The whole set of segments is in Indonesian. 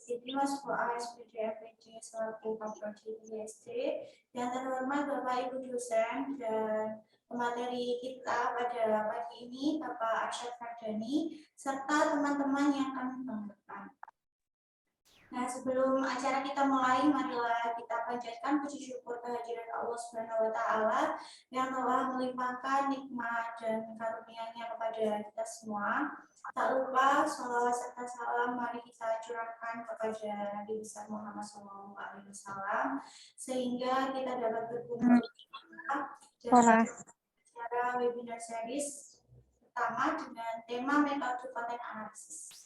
Siti Mas ASPD FPD selaku Prodi ISD, yang terhormat Bapak Ibu dosen dan pemateri kita pada pagi ini Bapak Arsyad Fardani serta teman-teman yang kami banggakan. Nah, sebelum acara kita mulai, marilah kita panjatkan puji syukur kehadirat Allah Subhanahu wa taala yang telah melimpahkan nikmat dan karunia-Nya kepada kita semua. Tak lupa sholawat serta salam mari kita curahkan kepada Nabi besar Muhammad SAW sehingga kita dapat berkumpul dalam acara webinar series pertama dengan tema metode konten analisis.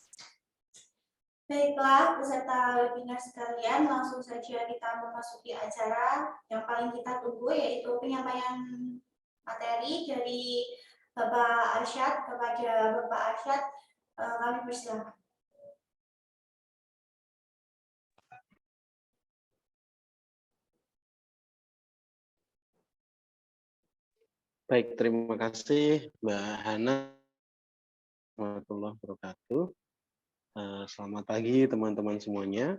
Baiklah, peserta webinar sekalian, langsung saja kita memasuki acara yang paling kita tunggu, yaitu penyampaian materi dari Bapak Arsyad kepada Bapak Arsyad. Kami persilakan. Baik, terima kasih Mbak Hana. Warahmatullahi wabarakatuh. Selamat pagi teman-teman semuanya.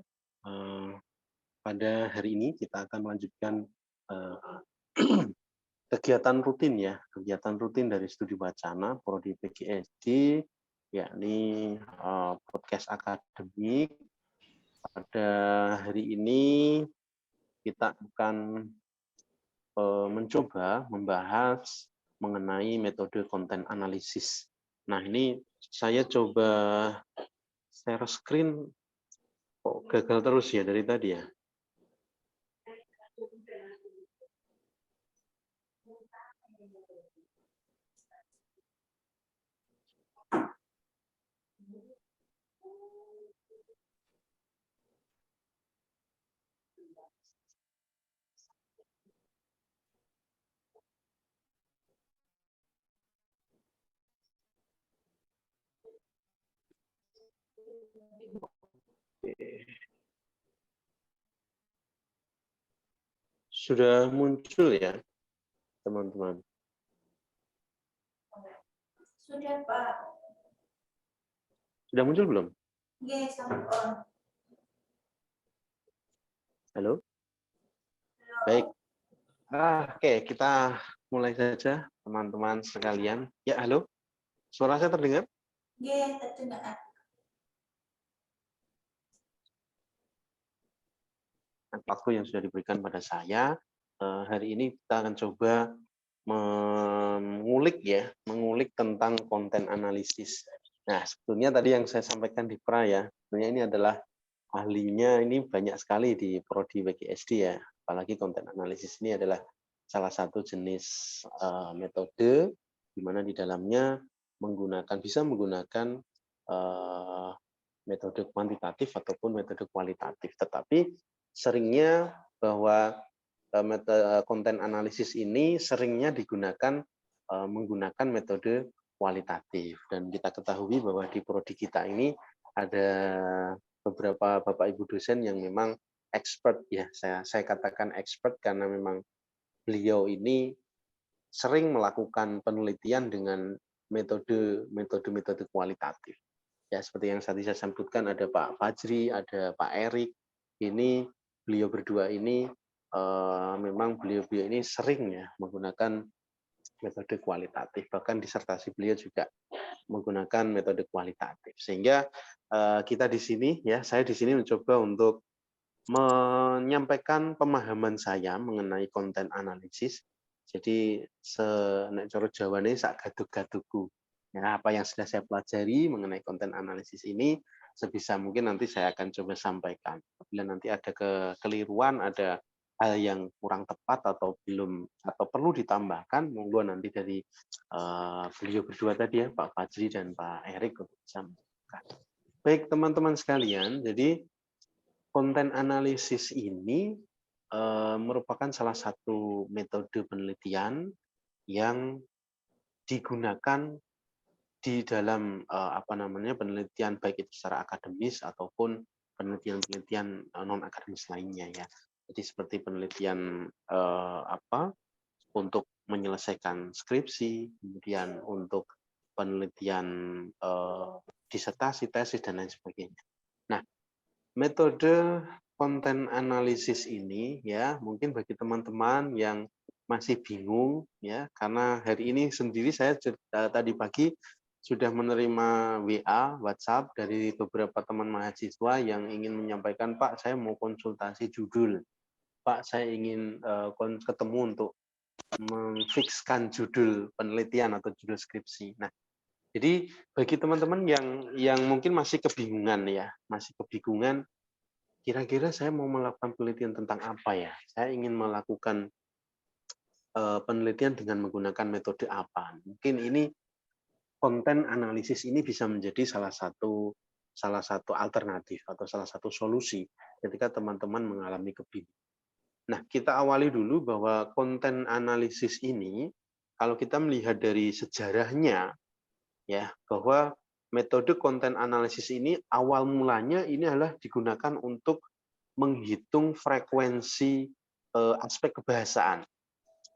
Pada hari ini kita akan melanjutkan kegiatan rutin dari studi wacana Prodi PGSD, yakni podcast akademik. Pada hari ini kita akan mencoba membahas mengenai metode konten analisis. Nah, ini saya coba share screen, kok gagal terus ya dari tadi ya. Sudah muncul ya, teman-teman? Sudah, Pak. Sudah muncul belum? Yes, Halo? Baik. Oke, kita mulai saja, teman-teman sekalian. Ya, halo? Suara saya terdengar? Yes, terdengar. Waktu yang sudah diberikan pada saya, hari ini kita akan coba mengulik tentang konten analisis. Nah, sebetulnya tadi yang saya sampaikan di pra ya, sebenarnya ini adalah ahlinya ini banyak sekali di Prodi PGSD ya, apalagi konten analisis ini adalah salah satu jenis metode di mana di dalamnya bisa menggunakan metode kuantitatif ataupun metode kualitatif, tetapi seringnya bahwa metode konten analisis ini seringnya digunakan menggunakan metode kualitatif, dan kita ketahui bahwa di prodi kita ini ada beberapa Bapak Ibu dosen yang memang expert ya, saya katakan expert karena memang beliau ini sering melakukan penelitian dengan metode kualitatif. Ya, seperti yang tadi saya sebutkan, ada Pak Fajri, ada Pak Erik. Ini beliau berdua ini memang beliau ini sering ya menggunakan metode kualitatif. Bahkan disertasi beliau juga menggunakan metode kualitatif. Sehingga kita di sini ya, saya di sini mencoba untuk menyampaikan pemahaman saya mengenai konten analisis. Jadi nek cara Jawane sak gadug-gadugku. Ya, apa yang sudah saya pelajari mengenai konten analisis ini sebisa mungkin nanti saya akan coba sampaikan. Apabila nanti ada kekeliruan, ada hal yang kurang tepat atau belum atau perlu ditambahkan, monggo nanti dari beliau berdua tadi ya, Pak Fajri dan Pak Erik untuk bisa menambahkan. Baik teman-teman sekalian, jadi konten analisis ini merupakan salah satu metode penelitian yang digunakan di dalam penelitian baik itu secara akademis ataupun penelitian-penelitian non akademis lainnya ya. Jadi seperti penelitian untuk menyelesaikan skripsi, kemudian untuk penelitian disertasi, tesis dan lain sebagainya. Nah, Metode konten analisis ini ya mungkin bagi teman-teman yang masih bingung ya karena hari ini sendiri saya tadi pagi sudah menerima WA, WhatsApp dari beberapa teman mahasiswa yang ingin menyampaikan, Pak, saya mau konsultasi judul. Pak, saya ingin ketemu untuk memfikskan judul penelitian atau judul skripsi. Nah, jadi bagi teman-teman yang mungkin masih kebingungan ya, masih kebingungan kira-kira saya mau melakukan penelitian tentang apa ya? Saya ingin melakukan penelitian dengan menggunakan metode apa? Mungkin ini konten analisis ini bisa menjadi salah satu alternatif atau salah satu solusi ketika teman-teman mengalami kebingungan. Nah, kita awali dulu bahwa konten analisis ini kalau kita melihat dari sejarahnya ya, bahwa metode konten analisis ini awal mulanya ini adalah digunakan untuk menghitung frekuensi aspek kebahasaan.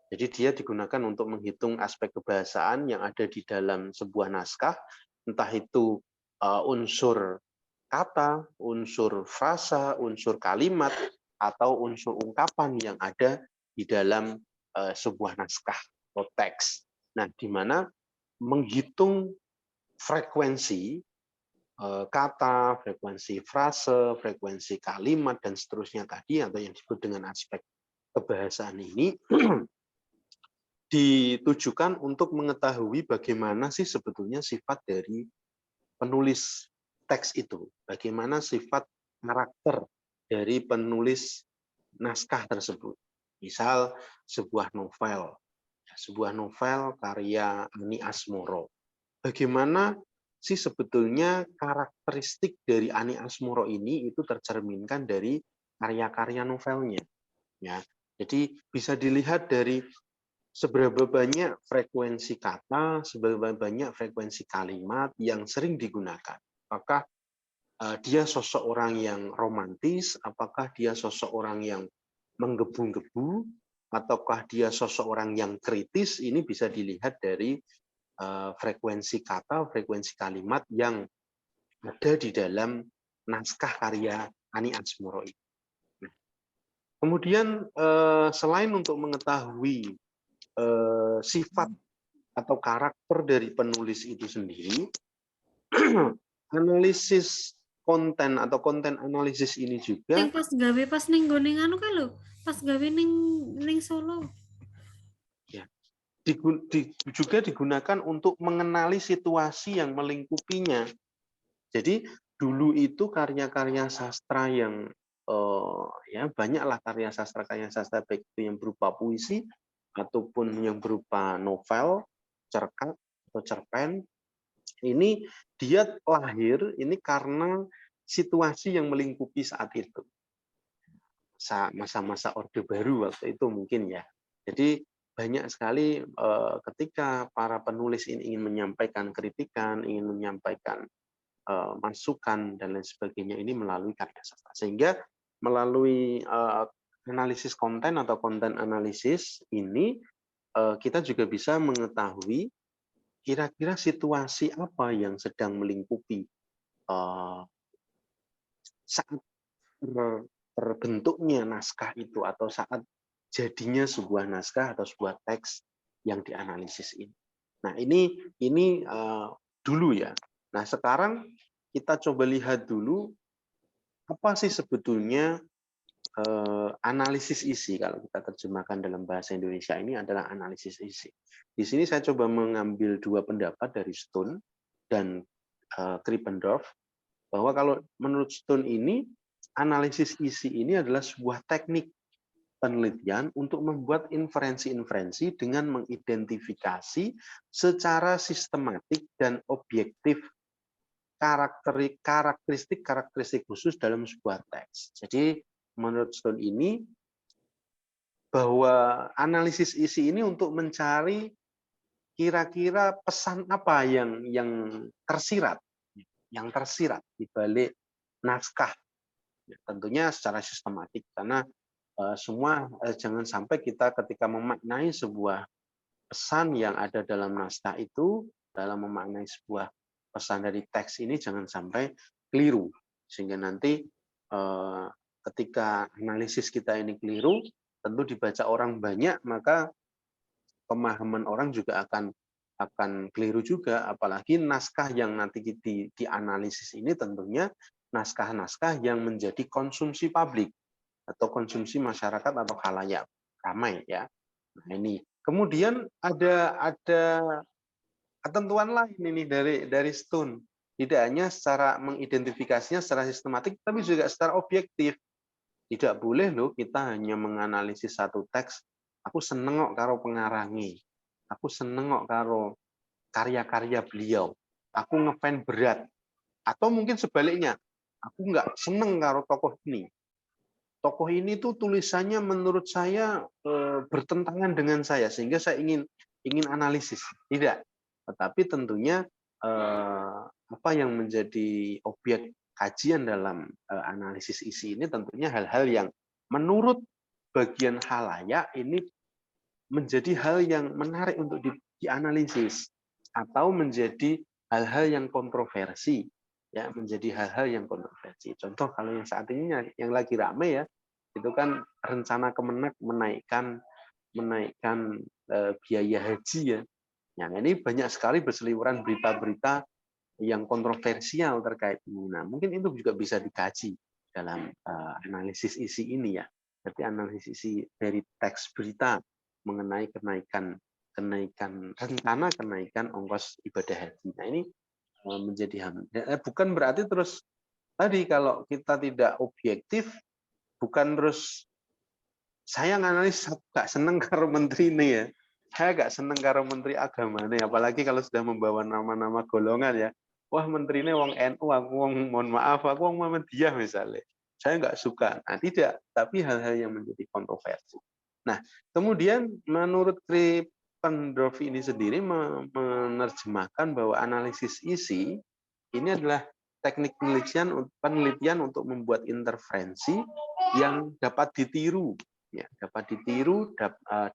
Jadi dia digunakan untuk menghitung aspek kebahasaan yang ada di dalam sebuah naskah, entah itu unsur kata, unsur frasa, unsur kalimat, atau unsur ungkapan yang ada di dalam sebuah naskah atau teks. Nah, di mana menghitung frekuensi kata, frekuensi frase, frekuensi kalimat, dan seterusnya tadi, atau yang disebut dengan aspek kebahasaan ini, ditujukan untuk mengetahui bagaimana sih sebetulnya sifat dari penulis teks itu, bagaimana sifat karakter dari penulis naskah tersebut. Misal sebuah novel karya Ani Asmoro. Bagaimana sih sebetulnya karakteristik dari Ani Asmoro ini itu tercerminkan dari karya-karya novelnya. Ya, jadi bisa dilihat dari seberapa banyak frekuensi kata, seberapa banyak frekuensi kalimat yang sering digunakan. Apakah dia sosok orang yang romantis, apakah dia sosok orang yang menggebu-gebu, ataukah dia sosok orang yang kritis, ini bisa dilihat dari frekuensi kata, frekuensi kalimat yang ada di dalam naskah karya Ani Asmoro ini. Kemudian selain untuk mengetahui sifat atau karakter dari penulis itu sendiri, analisis konten atau konten analisis ini juga Sing pas gawe pas ning nggone anu ka lho, pas gawe ning Solo. ya, juga digunakan untuk mengenali situasi yang melingkupinya. Jadi dulu itu karya-karya sastra yang ya banyaklah karya sastra baik itu yang berupa puisi ataupun yang berupa novel, cerpen atau cerpen. Ini dia lahir ini karena situasi yang melingkupi saat itu. Masa-masa Orde Baru waktu itu mungkin ya. Jadi banyak sekali ketika para penulis ini ingin menyampaikan kritikan, ingin menyampaikan masukan dan lain sebagainya ini melalui karya sastra. Sehingga melalui analisis konten atau konten analisis ini kita juga bisa mengetahui kira-kira situasi apa yang sedang melingkupi saat terbentuknya naskah itu atau saat jadinya sebuah naskah atau sebuah teks yang dianalisis ini. Nah, ini dulu ya. Nah, sekarang kita coba lihat dulu apa sih sebetulnya analisis isi. Kalau kita terjemahkan dalam bahasa Indonesia ini adalah analisis isi. Di sini saya coba mengambil dua pendapat dari Stone dan Krippendorff bahwa kalau menurut Stone ini analisis isi ini adalah sebuah teknik penelitian untuk membuat inferensi-inferensi dengan mengidentifikasi secara sistematik dan objektif karakteristik khusus dalam sebuah teks. Jadi menurut Stone ini bahwa analisis isi ini untuk mencari kira-kira pesan apa yang tersirat di balik naskah. Tentunya secara sistematik karena semua jangan sampai kita ketika memaknai sebuah pesan yang ada dalam naskah itu, dalam memaknai sebuah pesan dari teks ini jangan sampai keliru sehingga nanti ketika analisis kita ini keliru, tentu dibaca orang banyak, maka pemahaman orang juga akan keliru juga, apalagi naskah yang nanti dianalisis ini tentunya naskah-naskah yang menjadi konsumsi publik atau konsumsi masyarakat atau khalayak ramai ya. Nah, ini kemudian ada ketentuan lain ini dari Stone. Tidak hanya secara mengidentifikasinya secara sistematik, tapi juga secara objektif. Tidak boleh loh kita hanya menganalisis satu teks. Aku seneng kok karo pengarangi. Aku seneng kok karo karya-karya beliau. Aku ngefans berat. Atau mungkin sebaliknya, aku nggak seneng karo tokoh ini. Tokoh ini tuh tulisannya menurut saya bertentangan dengan saya, sehingga saya ingin analisis. Tidak. Tetapi tentunya apa yang menjadi objek kajian dalam analisis isi ini tentunya hal-hal yang menurut bagian khalayak ini menjadi hal yang menarik untuk dianalisis atau menjadi hal-hal yang kontroversi, ya, menjadi hal-hal yang kontroversi. Contoh kalau yang saat ini yang lagi ramai ya, itu kan rencana Kemenak menaikkan biaya haji ya. Yang ini banyak sekali berseliweran berita-berita yang kontroversial terkait ini. Nah, mungkin itu juga bisa dikaji dalam analisis isi ini ya. Jadi analisis isi dari teks berita mengenai rencana kenaikan ongkos ibadah haji. Nah, ini menjadi bukan berarti terus tadi kalau kita tidak objektif, bukan terus saya nganalis gak seneng karo menteri ini ya. Saya gak seneng karo menteri agama nih, apalagi kalau sudah membawa nama-nama golongan ya. Wah, menterinya wong NU, aku wong mohon maaf, aku wong Muhammadiyah misalnya. Saya nggak suka. Nah, tidak, tapi hal-hal yang menjadi kontroversi. Nah, kemudian menurut Krippendorff ini sendiri menerjemahkan bahwa analisis isi ini adalah teknik penelitian untuk membuat interferensi yang dapat ditiru, ya,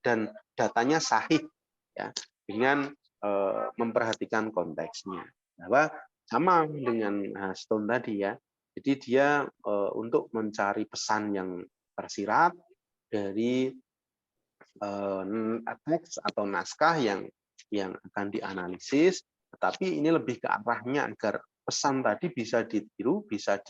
dan datanya sahih, ya, dengan memperhatikan konteksnya. Bahwa sama dengan Stone tadi ya, jadi dia untuk mencari pesan yang tersirat dari teks atau naskah yang akan dianalisis, tetapi ini lebih ke arahnya agar pesan tadi bisa ditiru, bisa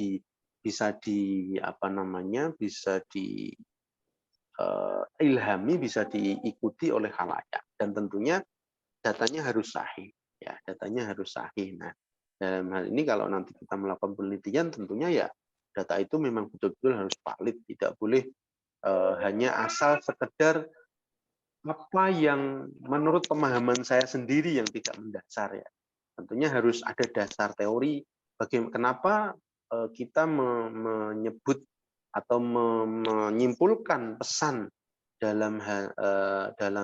ilhami, bisa diikuti oleh khalayak, dan tentunya datanya harus sahih, ya, datanya harus sahih. Nah, dalam hal ini kalau nanti kita melakukan penelitian, tentunya ya data itu memang betul-betul harus valid, tidak boleh hanya asal sekedar apa yang menurut pemahaman saya sendiri yang tidak mendasar ya. Tentunya harus ada dasar teori kenapa kita menyebut atau menyimpulkan pesan dalam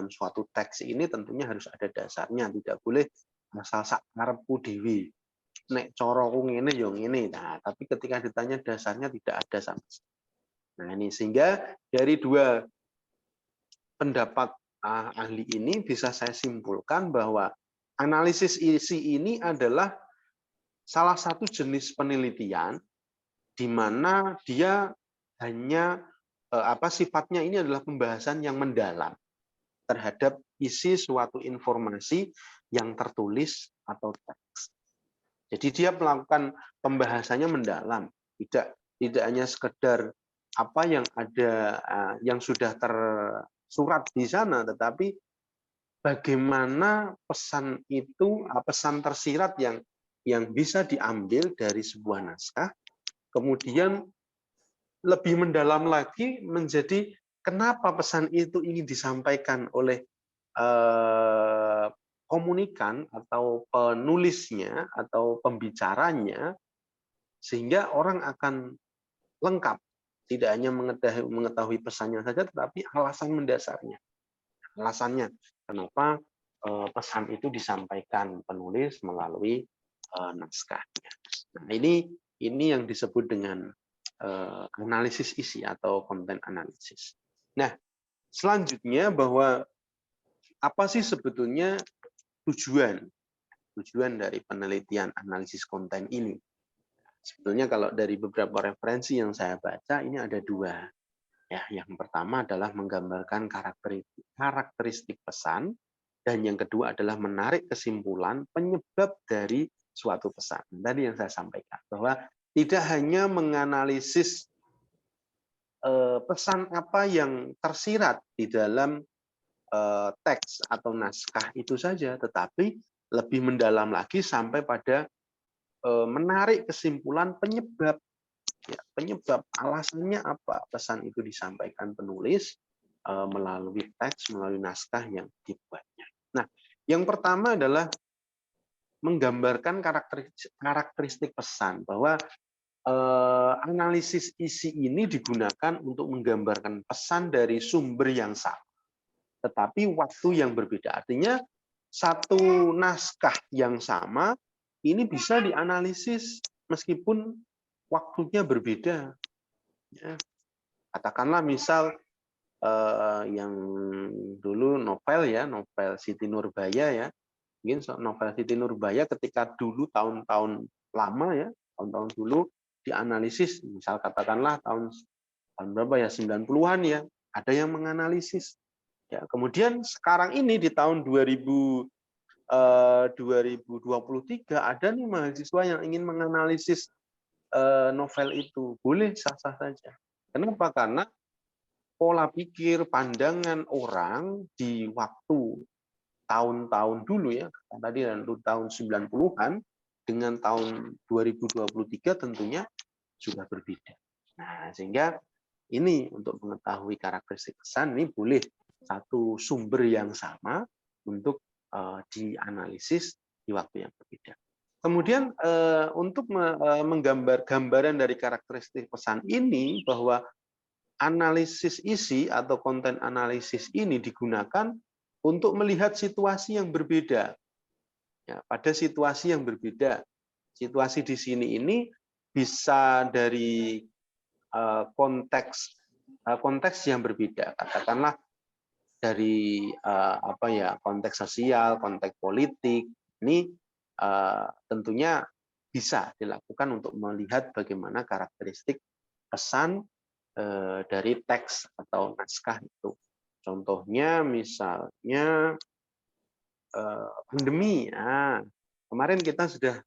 suatu teks ini, tentunya harus ada dasarnya, tidak boleh asal sakarepku dhewe. Nek caraku ngene ya ngene. Nah, tapi ketika ditanya dasarnya tidak ada sama sekali. Nah, ini sehingga dari dua pendapat ahli ini bisa saya simpulkan bahwa analisis isi ini adalah salah satu jenis penelitian di mana dia hanya sifatnya ini adalah pembahasan yang mendalam terhadap isi suatu informasi yang tertulis atau teks. Jadi dia melakukan pembahasannya mendalam, tidak hanya sekedar apa yang ada yang sudah tersurat di sana, tetapi bagaimana pesan itu, pesan tersirat yang bisa diambil dari sebuah naskah, kemudian lebih mendalam lagi menjadi kenapa pesan itu ingin disampaikan oleh komunikan atau penulisnya atau pembicaranya, sehingga orang akan lengkap, tidak hanya mengetahui pesannya saja, tetapi alasan mendasarnya, alasannya kenapa pesan itu disampaikan penulis melalui naskahnya. Nah, ini yang disebut dengan analisis isi atau konten analisis. Nah, selanjutnya bahwa apa sih sebetulnya tujuan dari penelitian analisis konten ini? Sebetulnya kalau dari beberapa referensi yang saya baca ini ada dua. Ya, yang pertama adalah menggambarkan karakteristik pesan, dan yang kedua adalah menarik kesimpulan penyebab dari suatu pesan. Tadi yang saya sampaikan bahwa tidak hanya menganalisis pesan apa yang tersirat di dalam teks atau naskah itu saja, tetapi lebih mendalam lagi sampai pada menarik kesimpulan penyebab. Ya, penyebab alasannya apa pesan itu disampaikan penulis melalui teks, melalui naskah yang dibuatnya. Nah, yang pertama adalah menggambarkan karakteristik pesan, bahwa analisis isi ini digunakan untuk menggambarkan pesan dari sumber yang sama, tetapi waktu yang berbeda. Artinya satu naskah yang sama ini bisa dianalisis meskipun waktunya berbeda. Ya. Katakanlah misal yang dulu novel Siti Nurbaya ya. Mungkin novel Siti Nurbaya ketika dulu tahun-tahun lama ya, tahun-tahun dulu dianalisis, misal katakanlah tahun berapa ya, 90-an ya, ada yang menganalisis. Ya, kemudian sekarang ini di tahun 2023 ada nih mahasiswa yang ingin menganalisis novel itu. Boleh, sah-sah saja. Kenapa? Karena pola pikir, pandangan orang di waktu tahun-tahun dulu ya, tadi tahun 90-an dengan tahun 2023 tentunya sudah berbeda. Nah, sehingga ini untuk mengetahui karakteristik pesan ini boleh satu sumber yang sama untuk dianalisis di waktu yang berbeda. Kemudian untuk menggambar gambaran dari karakteristik pesan ini, bahwa analisis isi atau konten analisis ini digunakan untuk melihat situasi yang berbeda. Ya, pada situasi yang berbeda. Situasi di sini ini bisa dari konteks yang berbeda. Katakanlah dari konteks sosial, konteks politik. Ini tentunya bisa dilakukan untuk melihat bagaimana karakteristik pesan dari teks atau naskah itu. Contohnya misalnya pandemi. Nah, kemarin kita sudah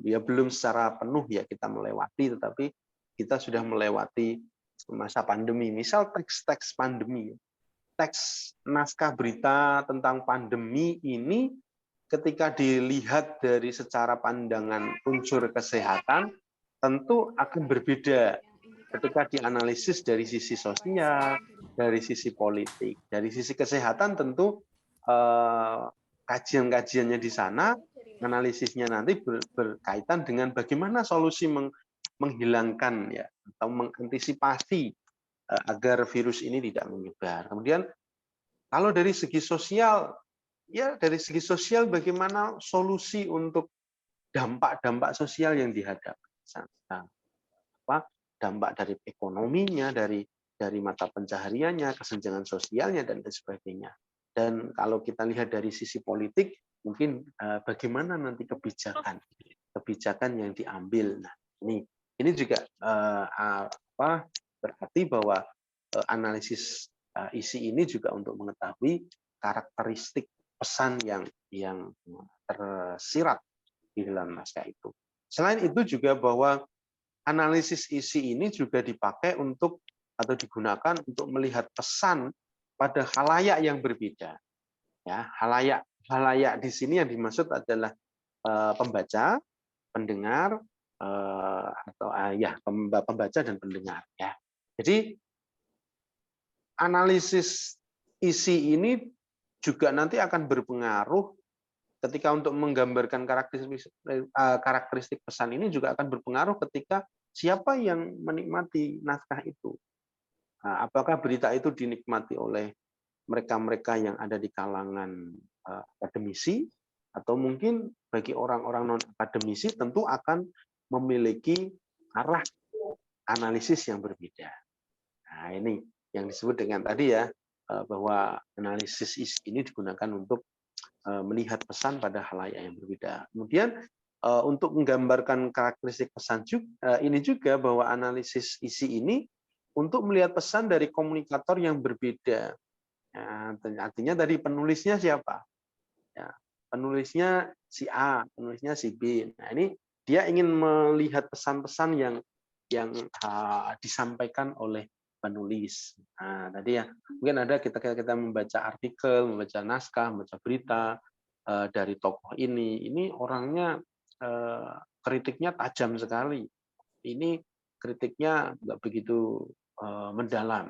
belum secara penuh ya kita melewati, tetapi kita sudah melewati masa pandemi. Misal teks-teks pandemi, teks naskah berita tentang pandemi ini ketika dilihat dari secara pandangan unsur kesehatan tentu akan berbeda ketika dianalisis dari sisi sosial, dari sisi politik, dari sisi kesehatan tentu kajian-kajiannya di sana, analisisnya nanti berkaitan dengan bagaimana solusi menghilangkan ya atau mengantisipasi agar virus ini tidak menyebar. Kemudian kalau dari segi sosial, ya dari segi sosial bagaimana solusi untuk dampak-dampak sosial yang dihadapi. Dampak dari ekonominya, dari mata pencahariannya, kesenjangan sosialnya, dan lain sebagainya. Dan kalau kita lihat dari sisi politik, mungkin bagaimana nanti kebijakan yang diambil. Nah, ini juga berarti bahwa analisis isi ini juga untuk mengetahui karakteristik pesan yang tersirat di dalam naskah itu. Selain itu juga bahwa analisis isi ini juga dipakai untuk atau digunakan untuk melihat pesan pada khalayak yang berbeda. Ya, khalayak di sini yang dimaksud adalah pembaca, pendengar, atau pembaca dan pendengar. Ya. Jadi analisis isi ini juga nanti akan berpengaruh ketika untuk menggambarkan karakteristik pesan ini juga akan berpengaruh ketika siapa yang menikmati naskah itu. Nah, apakah berita itu dinikmati oleh mereka-mereka yang ada di kalangan akademisi, atau mungkin bagi orang-orang non-akademisi tentu akan memiliki arah analisis yang berbeda. Nah, ini yang disebut dengan tadi ya, bahwa analisis ini digunakan untuk melihat pesan pada khalayak yang berbeda. Kemudian untuk menggambarkan karakteristik pesan juga, ini juga bahwa analisis isi ini untuk melihat pesan dari komunikator yang berbeda. Ya, artinya tadi penulisnya siapa? Ya, penulisnya si A, penulisnya si B. Nah, ini dia ingin melihat pesan-pesan yang disampaikan oleh penulis. Nah, tadi ya mungkin ada kita membaca artikel, membaca naskah, membaca berita dari tokoh ini orangnya kritiknya tajam sekali. Ini kritiknya nggak begitu mendalam.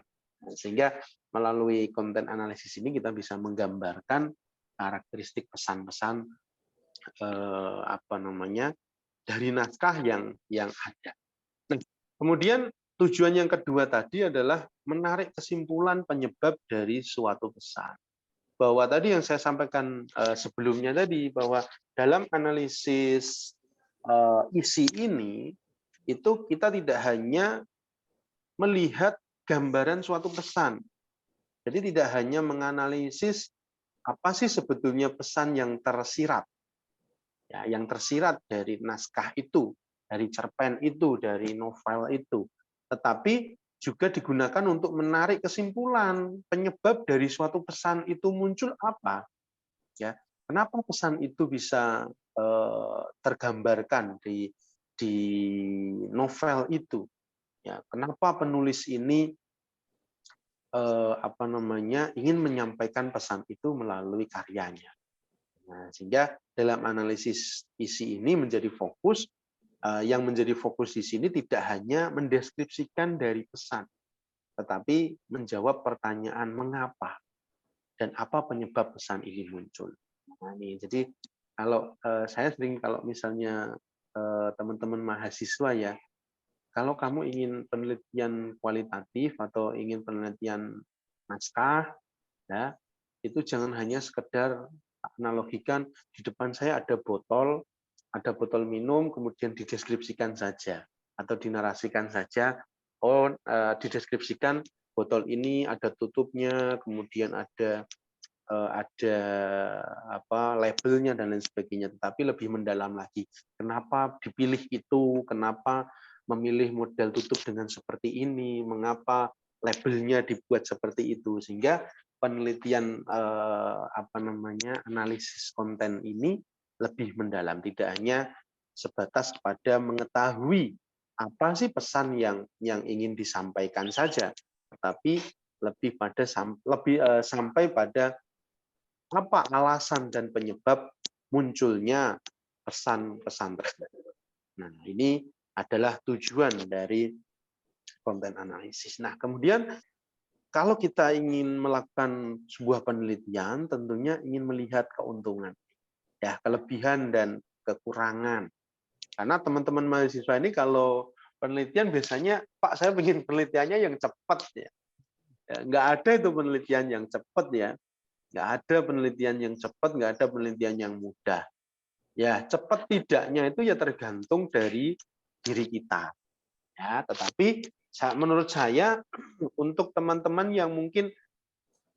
Sehingga melalui konten analisis ini kita bisa menggambarkan karakteristik pesan-pesan dari naskah yang ada. Nah, kemudian tujuan yang kedua tadi adalah menarik kesimpulan penyebab dari suatu pesan. Bahwa tadi yang saya sampaikan sebelumnya tadi, bahwa dalam analisis isi ini, itu kita tidak hanya melihat gambaran suatu pesan. Jadi tidak hanya menganalisis apa sih sebetulnya pesan yang tersirat. Ya, yang tersirat dari naskah itu, dari cerpen itu, dari novel itu. Tetapi juga digunakan untuk menarik kesimpulan penyebab dari suatu pesan itu muncul apa. Ya, kenapa pesan itu bisa tergambarkan di novel itu. Ya, kenapa penulis ini ingin menyampaikan pesan itu melalui karyanya. Nah, sehingga dalam analisis isi ini menjadi fokus, yang menjadi fokus di sini tidak hanya mendeskripsikan dari pesan, tetapi menjawab pertanyaan mengapa dan apa penyebab pesan ini muncul. Nah, ini jadi kalau saya sering kalau misalnya teman-teman mahasiswa ya, kalau kamu ingin penelitian kualitatif atau ingin penelitian naskah, ya, itu jangan hanya sekedar analogikan di depan saya ada botol minum, kemudian dideskripsikan saja atau dinarasikan saja. Oh, dideskripsikan botol ini ada tutupnya, kemudian ada labelnya dan lain sebagainya. Tetapi lebih mendalam lagi, kenapa dipilih itu, kenapa memilih model tutup dengan seperti ini, mengapa labelnya dibuat seperti itu, sehingga penelitian analisis konten ini lebih mendalam, tidak hanya sebatas pada mengetahui apa sih pesan yang ingin disampaikan saja, tetapi lebih sampai pada apa alasan dan penyebab munculnya pesan-pesan tersebut. Nah, ini adalah tujuan dari konten analisis. Nah, kemudian kalau kita ingin melakukan sebuah penelitian, tentunya ingin melihat keuntungan, ya, kelebihan dan kekurangan. Karena teman-teman mahasiswa ini kalau penelitian biasanya, Pak, saya ingin penelitiannya yang cepat, ya. Nggak ada itu penelitian yang cepat, ya. Nggak ada penelitian yang cepat, nggak ada penelitian yang mudah. Ya, cepat tidaknya itu ya tergantung dari diri kita. Ya, tetapi menurut saya untuk teman-teman yang mungkin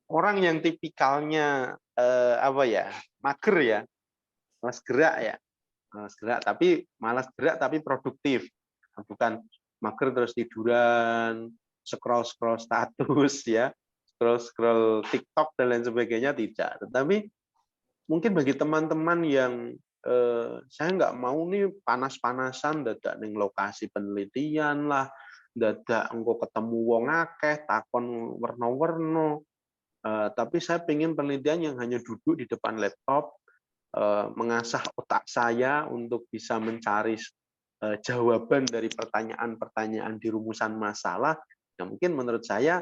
orang yang tipikalnya mager ya, malas gerak ya, malas gerak tapi produktif, bukan mager terus tiduran, scroll status ya, scroll TikTok dan lain sebagainya, tidak. Tetapi mungkin bagi teman-teman yang saya nggak mau nih panas-panasan dadak ning lokasi penelitian lah, dadak engko ketemu wong akeh takon werna-werna, tapi saya pengen penelitian yang hanya duduk di depan laptop, mengasah otak saya untuk bisa mencari jawaban dari pertanyaan-pertanyaan di rumusan masalah. Ya, mungkin menurut saya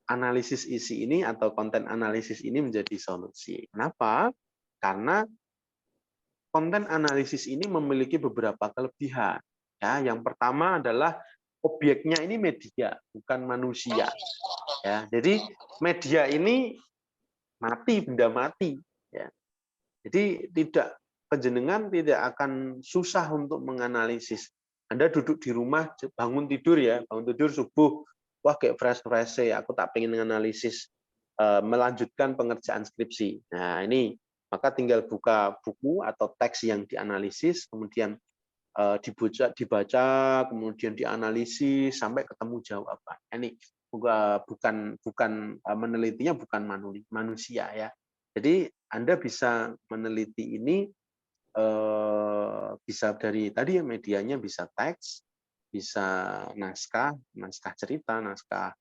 analisis isi ini atau konten analisis ini menjadi solusi. Kenapa? Karena konten analisis ini memiliki beberapa kelebihan. Ya, yang pertama adalah objeknya ini media, bukan manusia. Ya, jadi media ini mati, benda mati. Ya. Jadi penjenengan tidak akan susah untuk menganalisis. Anda duduk di rumah, bangun tidur subuh, wah kayak fresh, aku tak pengen menganalisis, melanjutkan pengerjaan skripsi. Nah, ini maka tinggal buka buku atau teks yang dianalisis, kemudian dibaca, kemudian dianalisis sampai ketemu jawaban. Ini bukan menelitinya bukan manusia ya. Jadi Anda bisa meneliti ini bisa dari tadi ya, medianya bisa teks, bisa naskah cerita, naskah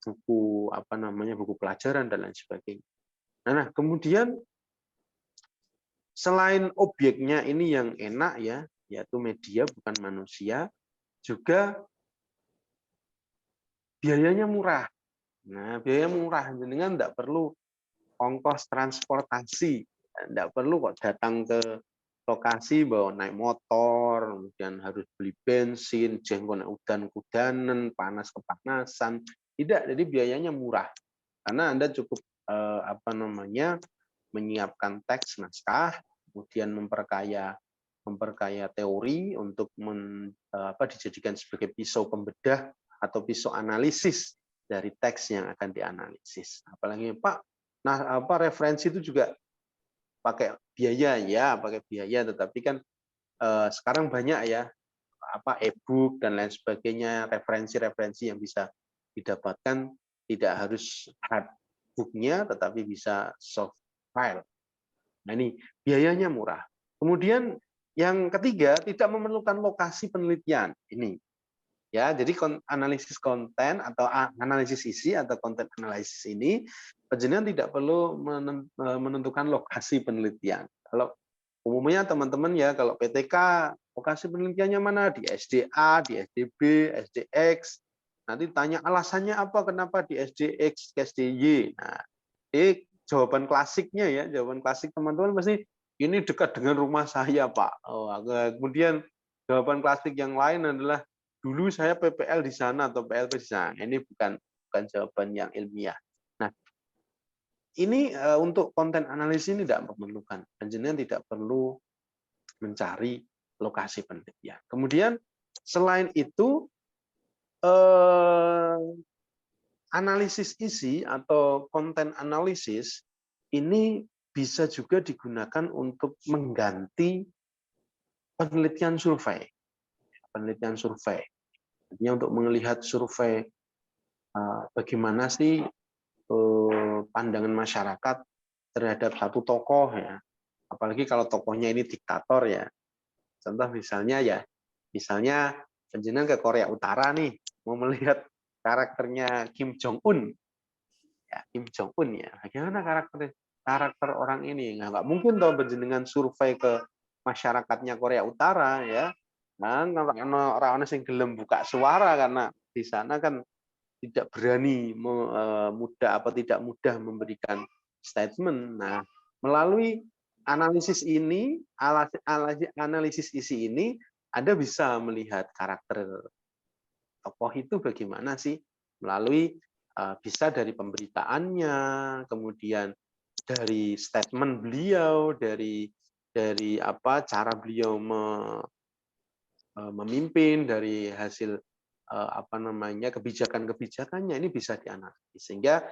buku buku pelajaran dan lain sebagainya. Nah, kemudian selain objeknya ini yang enak ya, yaitu media bukan manusia, juga biayanya murah. Nah, biaya murah, jenengan tidak perlu ongkos transportasi, tidak perlu kok datang ke lokasi bawa naik motor, kemudian harus beli bensin, jengkol udan-udanan, panas kepanasan. Tidak, jadi biayanya murah. Karena Anda cukup menyiapkan teks naskah, kemudian memperkaya teori untuk dijadikan sebagai pisau pembedah atau pisau analisis dari teks yang akan dianalisis. Apalagi Pak, referensi itu juga pakai biaya ya, tetapi kan sekarang banyak ya e-book dan lain sebagainya, referensi yang bisa didapatkan, tidak harus hard book-nya tetapi bisa soft file. Nah, ini biayanya murah. Kemudian yang ketiga, tidak memerlukan lokasi penelitian. Ini ya, jadi analisis konten atau analisis isi atau konten analisis ini penjenengan tidak perlu menentukan lokasi penelitian. Kalau umumnya teman-teman ya, kalau PTK lokasi penelitiannya mana, di SDA, di SDB, SDX. Nanti tanya alasannya apa, kenapa di SDX ke SDY. Nah, jawaban klasiknya ya, jawaban klasik teman-teman pasti ini dekat dengan rumah saya, Pak. Kemudian jawaban klasik yang lain adalah dulu saya PPL di sana atau PLP di sana. Ini bukan jawaban yang ilmiah. Nah, ini untuk konten analisis ini tidak memerlukan. Penjenengan tidak perlu mencari lokasi penelitian. Kemudian selain itu analisis isi atau konten analisis ini bisa juga digunakan untuk mengganti penelitian survei. Artinya untuk melihat survei bagaimana sih pandangan masyarakat terhadap satu tokoh ya. Apalagi kalau tokohnya ini diktator ya. Contoh misalnya penjenengan ke Korea Utara nih, mau melihat karakternya Kim Jong Un. Ya, Kim Jong Un ya. Bagaimana karakter orang ini? Nggak mungkin dong penjenengan survei ke masyarakatnya Korea Utara ya. Nah, orang-orang yang gelem buka suara karena di sana kan tidak berani tidak mudah memberikan statement. Nah, melalui analisis isi ini, Anda bisa melihat karakter tokoh itu bagaimana sih melalui bisa dari pemberitaannya, kemudian dari statement beliau, dari cara beliau memimpin, dari hasil kebijakan-kebijakannya, ini bisa dianalisis sehingga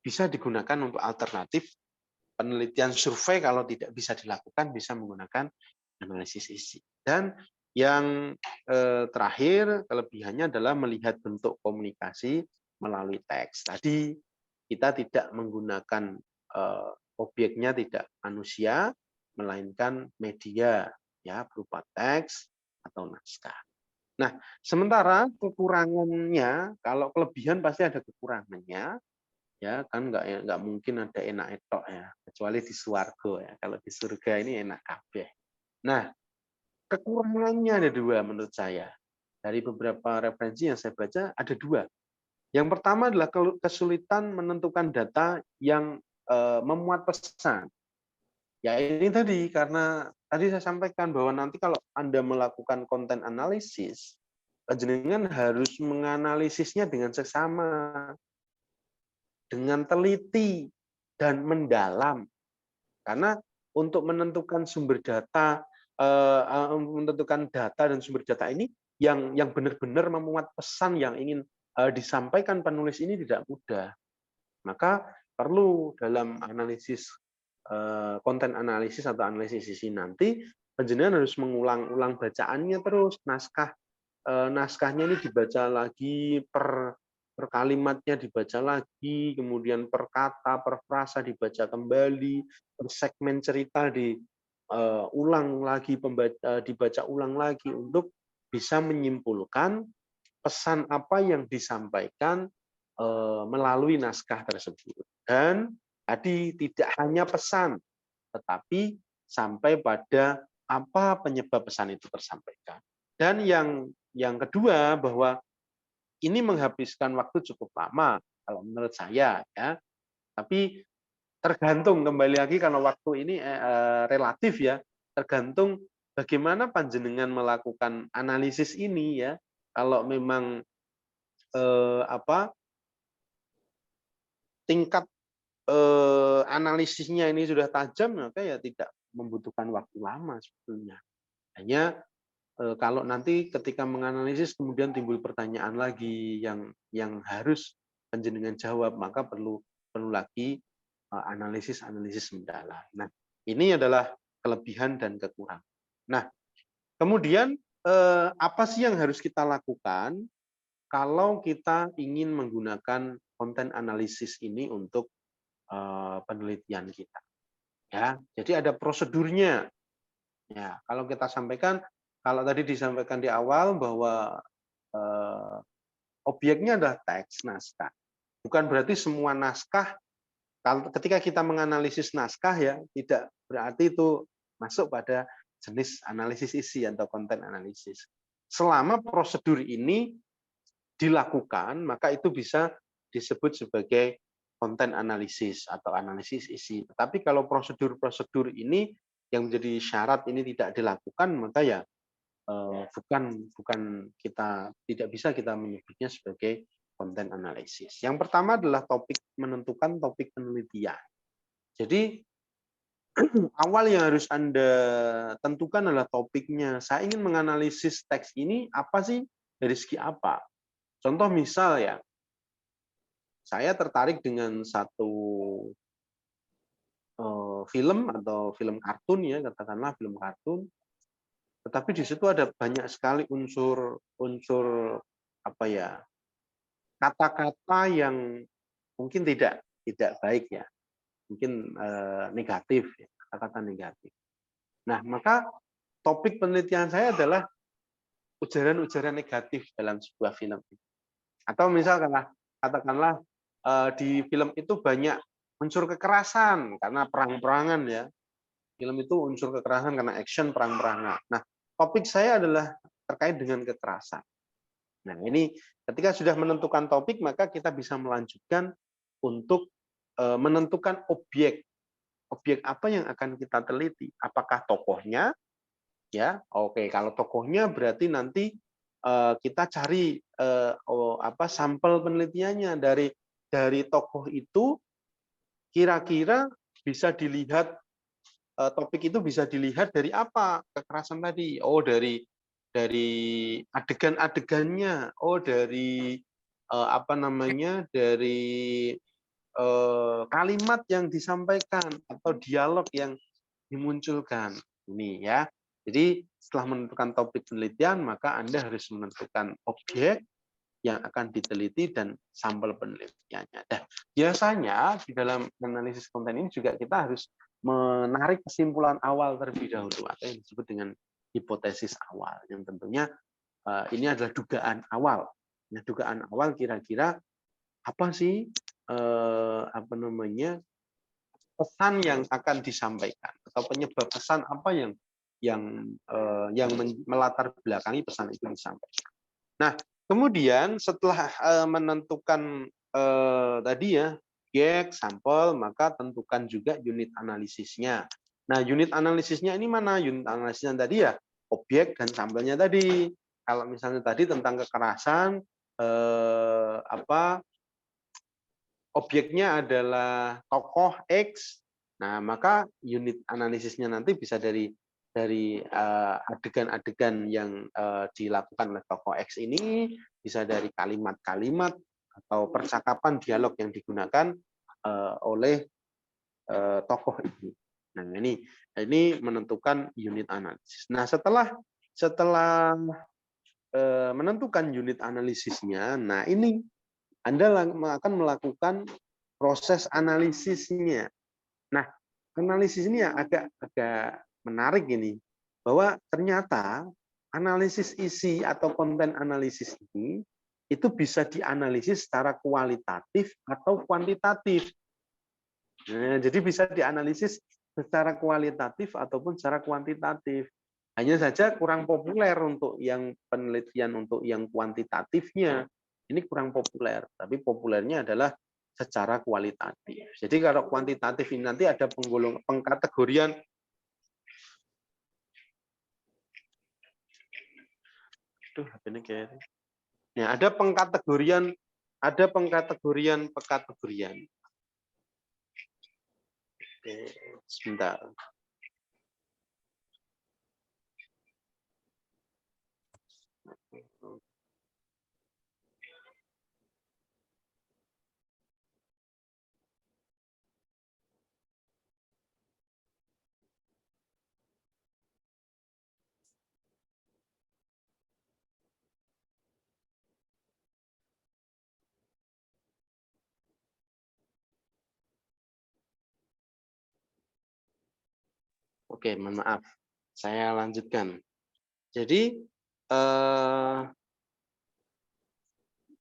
bisa digunakan untuk alternatif penelitian survei. Kalau tidak bisa dilakukan, bisa menggunakan analisis isi. Dan yang terakhir, kelebihannya adalah melihat bentuk komunikasi melalui teks. Tadi kita tidak menggunakan objeknya tidak manusia, melainkan media ya, berupa teks atau naskah. Nah, sementara kekurangannya, kalau kelebihan pasti ada kekurangannya, ya kan nggak mungkin ada enak etok ya, kecuali di swarga ya. Kalau di surga ini enak kabeh. Nah, kekurangannya ada dua menurut saya. Dari beberapa referensi yang saya baca ada dua. Yang pertama adalah kesulitan menentukan data yang memuat pesan. Ya ini tadi, karena tadi saya sampaikan bahwa nanti kalau Anda melakukan konten analisis, jenengan harus menganalisisnya dengan seksama, dengan teliti dan mendalam. Karena untuk menentukan sumber data, menentukan data dan sumber data ini yang benar-benar memuat pesan yang ingin disampaikan penulis ini tidak mudah. Maka perlu dalam analisis konten analisis atau analisis isi nanti, panjenengan harus mengulang-ulang bacaannya terus, naskahnya ini dibaca lagi, per kalimatnya dibaca lagi, kemudian per kata, per frasa dibaca kembali, per segmen cerita dibaca ulang lagi untuk bisa menyimpulkan pesan apa yang disampaikan melalui naskah tersebut. Dan tadi tidak hanya pesan, tetapi sampai pada apa penyebab pesan itu tersampaikan. Dan yang kedua, bahwa ini menghabiskan waktu cukup lama kalau menurut saya, ya. Tapi tergantung, kembali lagi karena waktu ini relatif ya, tergantung bagaimana panjenengan melakukan analisis ini ya. Kalau memang tingkat analisisnya ini sudah tajam, maka ya tidak membutuhkan waktu lama sebetulnya. Hanya kalau nanti ketika menganalisis kemudian timbul pertanyaan lagi yang harus panjenengan jawab, maka perlu lagi analisis mendalam. Nah, ini adalah kelebihan dan kekurangan. Nah, kemudian apa sih yang harus kita lakukan kalau kita ingin menggunakan konten analisis ini untuk penelitian kita? Ya, jadi ada prosedurnya. Ya, kalau kita sampaikan, kalau tadi disampaikan di awal bahwa objeknya adalah teks naskah. Bukan berarti semua naskah, ketika kita menganalisis naskah ya, tidak berarti itu masuk pada jenis analisis isi atau konten analisis. Selama prosedur ini dilakukan, maka itu bisa disebut sebagai konten analisis atau analisis isi. Tetapi kalau prosedur-prosedur ini yang menjadi syarat ini tidak dilakukan, maka ya bukan kita, tidak bisa kita menyebutnya sebagai konten analisis. Yang pertama adalah menentukan topik penelitian. Jadi awal yang harus Anda tentukan adalah topiknya. Saya ingin menganalisis teks ini apa sih, dari segi apa? Contoh misal ya, saya tertarik dengan satu film atau film kartun ya, katakanlah film kartun. Tetapi di situ ada banyak sekali unsur apa ya, kata-kata yang mungkin tidak baik ya, mungkin negatif, ya, kata-kata negatif. Nah, maka topik penelitian saya adalah ujaran-ujaran negatif dalam sebuah film. Atau misalnya katakanlah di film itu banyak unsur kekerasan karena perang-perangan ya. Film itu unsur kekerasan karena action, perang-perangan. Nah, topik saya adalah terkait dengan kekerasan. Nah, ini ketika sudah menentukan topik, maka kita bisa melanjutkan untuk menentukan objek. Objek apa yang akan kita teliti? Apakah tokohnya? Ya, oke. Kalau tokohnya berarti nanti kita cari sampel penelitiannya dari tokoh itu, kira-kira bisa dilihat, topik itu bisa dilihat dari apa kekerasan tadi. Oh, dari adegan-adegannya. Oh, dari dari kalimat yang disampaikan atau dialog yang dimunculkan. Ini ya. Jadi setelah menentukan topik penelitian, maka Anda harus menentukan objek yang akan diteliti dan sampel penelitiannya. Dan biasanya di dalam analisis konten ini juga kita harus menarik kesimpulan awal terlebih dahulu, atau yang disebut dengan hipotesis awal, yang tentunya ini adalah dugaan awal. Nah, dugaan awal kira-kira apa sih pesan yang akan disampaikan, atau penyebab pesan apa yang melatar belakangi pesan itu disampaikan. Nah, kemudian setelah menentukan tadi ya, objek, sampel, maka tentukan juga unit analisisnya. Nah, unit analisisnya ini mana? Unit analisisnya tadi ya, objek dan sampelnya tadi. Kalau misalnya tadi tentang kekerasan, objeknya adalah tokoh X. Nah, maka unit analisisnya nanti bisa dari adegan-adegan yang dilakukan oleh tokoh X ini, bisa dari kalimat-kalimat atau percakapan dialog yang digunakan oleh tokoh ini. Nah, ini menentukan unit analisis. Nah, setelah menentukan unit analisisnya, nah ini Anda akan melakukan proses analisisnya. Nah, analisis ini agak menarik ini, bahwa ternyata analisis isi atau konten analisis ini itu bisa dianalisis secara kualitatif atau kuantitatif. Nah, jadi bisa dianalisis secara kualitatif ataupun secara kuantitatif. Hanya saja kurang populer untuk yang penelitian untuk yang kuantitatifnya. Ini kurang populer, tapi populernya adalah secara kualitatif. Jadi kalau kuantitatif ini nanti ada pengkategorian. Aduh, HP ini kayak. Ya, ada pengkategorian pekategorian. Oke, sebentar. Oke, mohon maaf. Saya lanjutkan. Jadi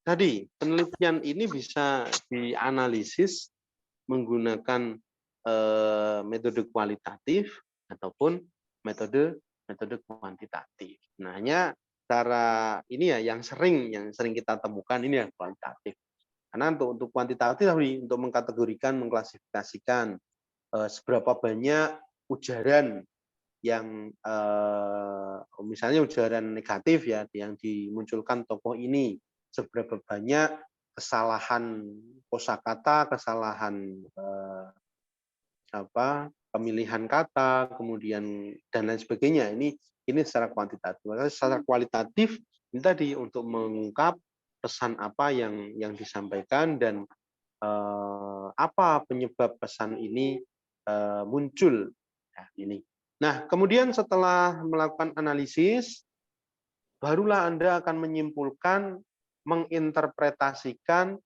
tadi penelitian ini bisa dianalisis menggunakan metode kualitatif ataupun metode kuantitatif. Nah, hanya cara ini ya yang sering kita temukan ini ya kualitatif. Karena untuk kuantitatif untuk mengkategorikan, mengklasifikasikan seberapa banyak ujaran yang misalnya ujaran negatif ya yang dimunculkan tokoh ini, seberapa banyak kesalahan kosakata, kesalahan pemilihan kata, kemudian dan lain sebagainya. Ini secara kuantitatif. Secara kualitatif ini tadi untuk mengungkap pesan apa yang disampaikan dan apa penyebab pesan ini muncul. Nah, ini. Nah, kemudian setelah melakukan analisis, barulah Anda akan menyimpulkan, menginterpretasikan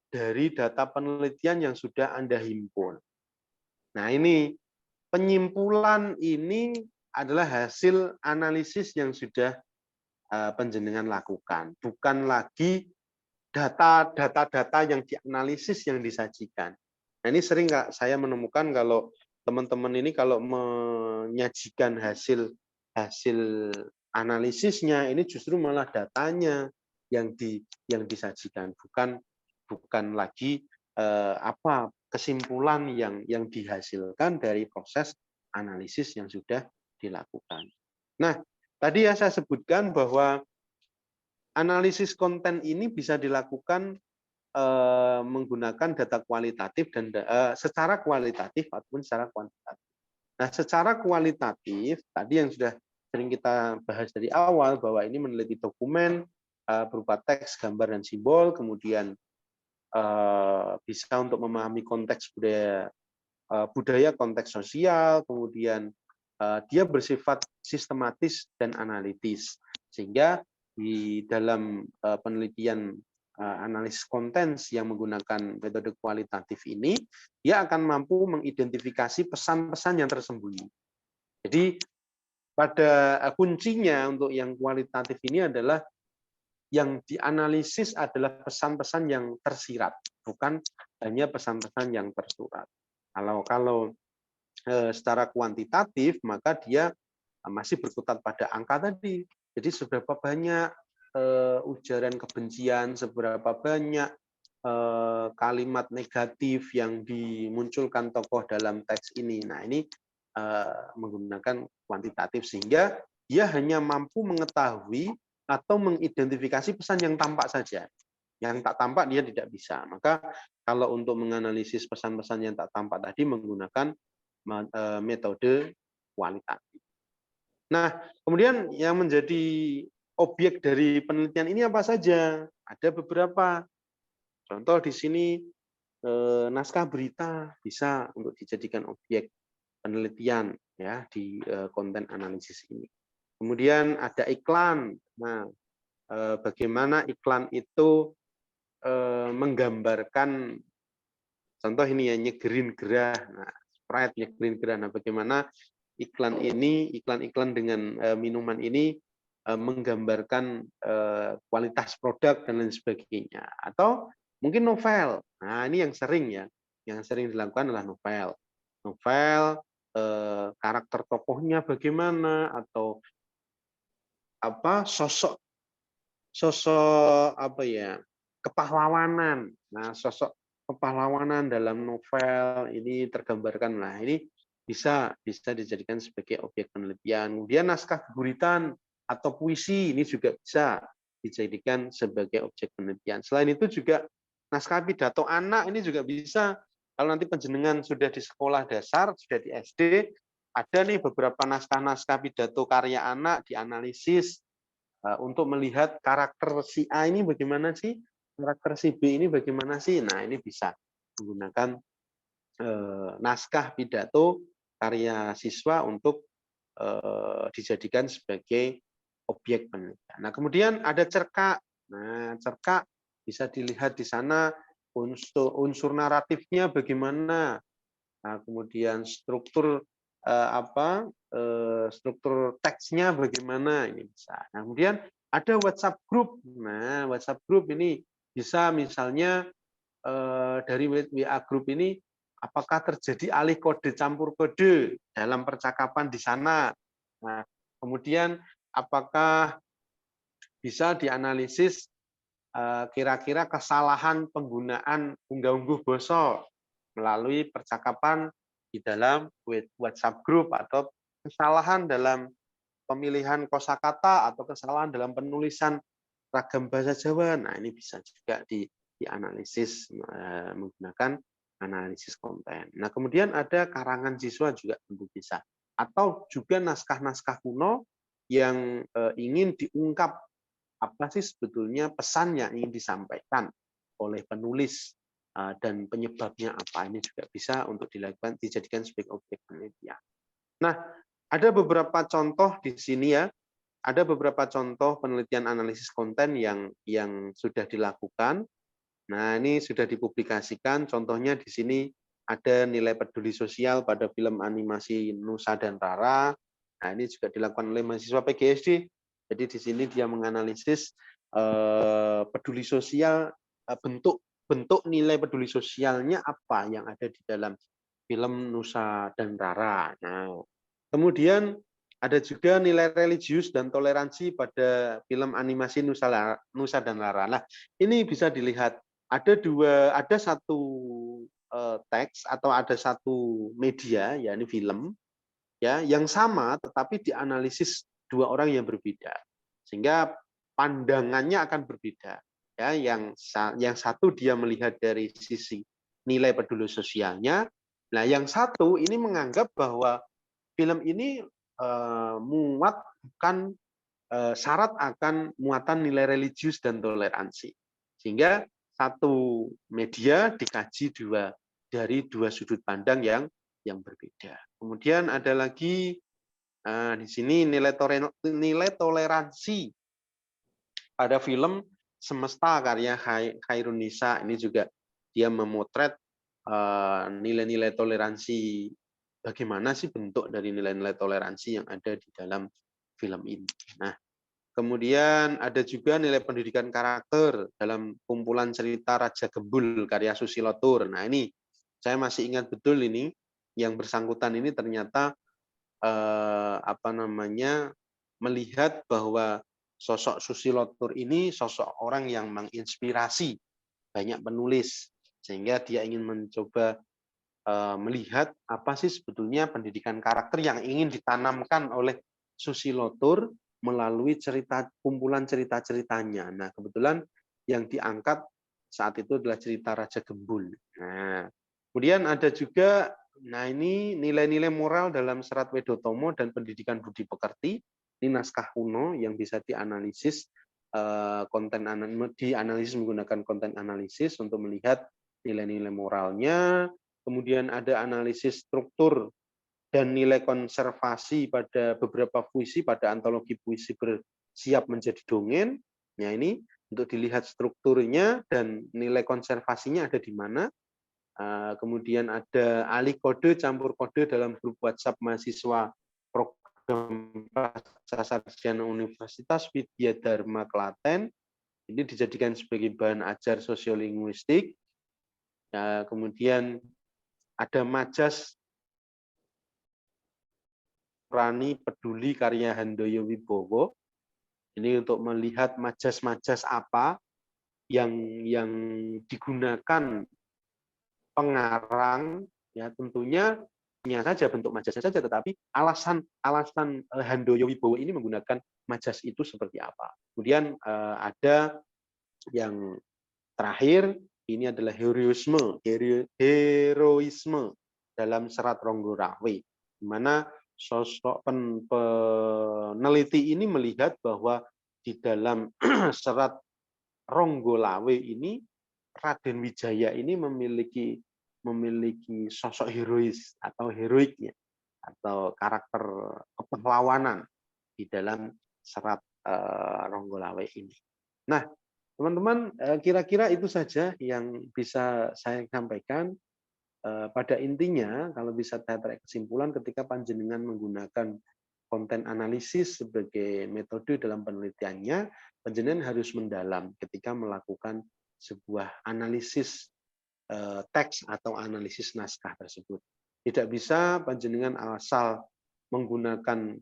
dari data penelitian yang sudah Anda himpun. Nah, ini penyimpulan ini adalah hasil analisis yang sudah panjenengan lakukan, bukan lagi data yang dianalisis yang disajikan. Nah, ini sering saya menemukan kalau teman-teman ini kalau menyajikan hasil analisisnya ini justru malah datanya yang disajikan, bukan lagi kesimpulan yang dihasilkan dari proses analisis yang sudah dilakukan. Nah, tadi ya saya sebutkan bahwa analisis konten ini bisa dilakukan menggunakan data kualitatif dan secara kualitatif ataupun secara kuantitatif. Nah, secara kualitatif tadi yang sudah sering kita bahas dari awal bahwa ini meneliti dokumen berupa teks, gambar, dan simbol, kemudian bisa untuk memahami konteks budaya, konteks sosial, kemudian dia bersifat sistematis dan analitis, sehingga di dalam penelitian analisis konten yang menggunakan metode kualitatif ini, dia akan mampu mengidentifikasi pesan-pesan yang tersembunyi. Jadi pada kuncinya untuk yang kualitatif ini adalah yang dianalisis adalah pesan-pesan yang tersirat, bukan hanya pesan-pesan yang tersurat. Kalau secara kuantitatif, maka dia masih berkutat pada angka tadi. Jadi seberapa banyak ujaran kebencian, seberapa banyak kalimat negatif yang dimunculkan tokoh dalam teks ini. Nah, ini menggunakan kuantitatif sehingga dia hanya mampu mengetahui atau mengidentifikasi pesan yang tampak saja. Yang tak tampak dia tidak bisa. Maka kalau untuk menganalisis pesan-pesan yang tak tampak tadi menggunakan metode kualitatif. Nah, kemudian yang menjadi objek dari penelitian ini apa saja? Ada beberapa. Contoh di sini naskah berita bisa untuk dijadikan objek. penelitian ya di konten analisis ini. Kemudian ada iklan. Nah, bagaimana iklan itu menggambarkan, contoh ini ya, nyegerin gerah. Nah, Sprite nyegerin gerah. Nah, bagaimana iklan-iklan dengan minuman ini menggambarkan kualitas produk dan lain sebagainya. Atau mungkin novel. Nah, ini yang sering ya, yang sering dilakukan adalah novel. Novel, karakter tokohnya bagaimana, atau apa, sosok apa ya, kepahlawanan. Nah, sosok kepahlawanan dalam novel ini tergambarkan. Nah, ini bisa dijadikan sebagai objek penelitian. Kemudian naskah guritan atau puisi ini juga bisa dijadikan sebagai objek penelitian. Selain itu juga naskah pidato anak ini juga bisa. Kalau nanti penjenengan sudah di sekolah dasar, sudah di SD, ada nih beberapa naskah-naskah pidato karya anak dianalisis untuk melihat karakter si A ini bagaimana sih, karakter si B ini bagaimana sih. Nah, ini bisa menggunakan naskah pidato karya siswa untuk dijadikan sebagai objek penelitian. Nah, kemudian ada cerkak. Nah, cerkak bisa dilihat di sana unsur naratifnya bagaimana. Nah, kemudian struktur struktur teksnya bagaimana, ini bisa. Nah, kemudian ada WhatsApp group. Nah, WhatsApp group ini bisa misalnya dari WA group ini apakah terjadi alih kode campur kode dalam percakapan di sana. Nah, kemudian apakah bisa dianalisis kira-kira kesalahan penggunaan unggah-ungguh basa melalui percakapan di dalam WhatsApp group, atau kesalahan dalam pemilihan kosakata atau kesalahan dalam penulisan ragam bahasa Jawa. Nah, ini bisa juga dianalisis menggunakan analisis konten. Nah, kemudian ada karangan siswa juga tentu bisa, atau juga naskah-naskah kuno yang ingin diungkap apa sih sebetulnya pesan yang ingin disampaikan oleh penulis dan penyebabnya apa, ini juga bisa untuk dijadikan sebagai objek penelitian. Nah, ada beberapa contoh di sini ya, ada beberapa contoh penelitian analisis konten yang sudah dilakukan. Nah, ini sudah dipublikasikan. Contohnya di sini ada nilai peduli sosial pada film animasi Nusa dan Rara. Nah, ini juga dilakukan oleh mahasiswa PGSD. Jadi di sini dia menganalisis peduli sosial, bentuk nilai peduli sosialnya apa yang ada di dalam film Nusa dan Rara. Nah, kemudian ada juga nilai religius dan toleransi pada film animasi Nusa dan Rara. Nah, ini bisa dilihat ada satu teks atau ada satu media, yakni film, ya, yang sama tetapi dianalisis dua orang yang berbeda, sehingga pandangannya akan berbeda. Ya, yang satu dia melihat dari sisi nilai peduli sosialnya. Nah, yang satu ini menganggap bahwa film ini muat bukan syarat akan muatan nilai religius dan toleransi, sehingga satu media dikaji dari dua sudut pandang yang berbeda. Kemudian ada lagi di sini nilai toleransi pada film Semesta karya Khairunisa. Ini juga dia memotret nilai-nilai toleransi, bagaimana sih bentuk dari nilai-nilai toleransi yang ada di dalam film ini. Nah, kemudian ada juga nilai pendidikan karakter dalam kumpulan cerita Raja Gembul karya Susilo-Tour. Nah, ini saya masih ingat betul ini, yang bersangkutan ini ternyata melihat bahwa sosok Susilo-Tour ini sosok orang yang menginspirasi banyak penulis, sehingga dia ingin mencoba melihat apa sih sebetulnya pendidikan karakter yang ingin ditanamkan oleh Susilo-Tour melalui kumpulan cerita-ceritanya. Nah, kebetulan yang diangkat saat itu adalah cerita Raja Gembul. Nah, kemudian ada juga, nah ini nilai-nilai moral dalam Serat Wedotomo dan Pendidikan Budi Pekerti. Ini naskah kuno yang bisa dianalisis dianalisis menggunakan konten analisis untuk melihat nilai-nilai moralnya. Kemudian ada analisis struktur dan nilai konservasi pada beberapa puisi, pada antologi puisi bersiap menjadi dongeng. Ya, ini untuk dilihat strukturnya dan nilai konservasinya ada di mana. Kemudian ada alih kode, campur kode dalam grup WhatsApp mahasiswa program pasca sarjana Universitas Widya Dharma Klaten. Ini dijadikan sebagai bahan ajar sosiolinguistik. Kemudian ada majas Rani Peduli karya Handoyo Wibowo. Ini untuk melihat majas-majas apa yang digunakan pengarang, ya tentunya saja bentuk majasnya saja, tetapi alasan Handoyo Wibowo ini menggunakan majas itu seperti apa. Kemudian ada yang terakhir, ini adalah heroisme dalam serat Ronggolawe, di mana sosok peneliti ini melihat bahwa di dalam serat Ronggolawe ini Raden Wijaya ini memiliki sosok herois atau heroiknya atau karakter kepahlawanan di dalam serat Ronggolawe ini. Nah, teman-teman, kira-kira itu saja yang bisa saya sampaikan. Pada intinya, kalau bisa saya tarik kesimpulan, ketika panjenengan menggunakan konten analisis sebagai metode dalam penelitiannya, panjenengan harus mendalam ketika melakukan sebuah analisis teks atau analisis naskah tersebut. Tidak bisa panjenengan asal menggunakan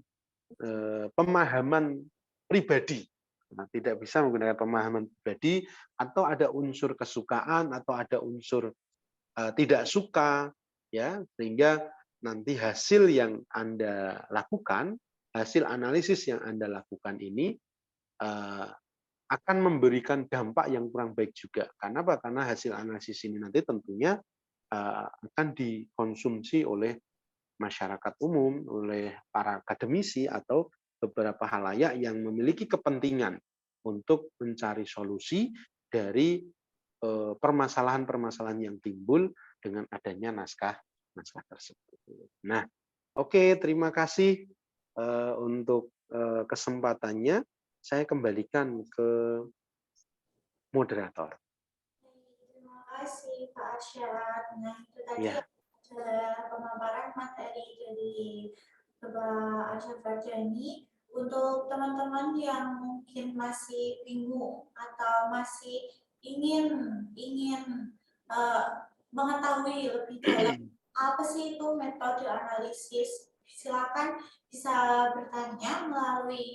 pemahaman pribadi. Nah, tidak bisa menggunakan pemahaman pribadi atau ada unsur kesukaan atau ada unsur tidak suka, ya, sehingga nanti hasil yang Anda lakukan, hasil analisis yang Anda lakukan ini akan memberikan dampak yang kurang baik juga. Karena apa? Karena hasil analisis ini nanti tentunya akan dikonsumsi oleh masyarakat umum, oleh para akademisi atau beberapa halayak yang memiliki kepentingan untuk mencari solusi dari permasalahan-permasalahan yang timbul dengan adanya naskah tersebut. Nah, oke, terima kasih untuk kesempatannya. Saya kembalikan ke moderator. Terima kasih Pak Arsyad. Nah, itu tadi Ya. adalah pemaparan materi dari Bapak Arsyad Rajani. Untuk teman-teman yang mungkin masih bingung atau masih ingin mengetahui lebih dalam apa sih itu metode analisis, silakan bisa bertanya melalui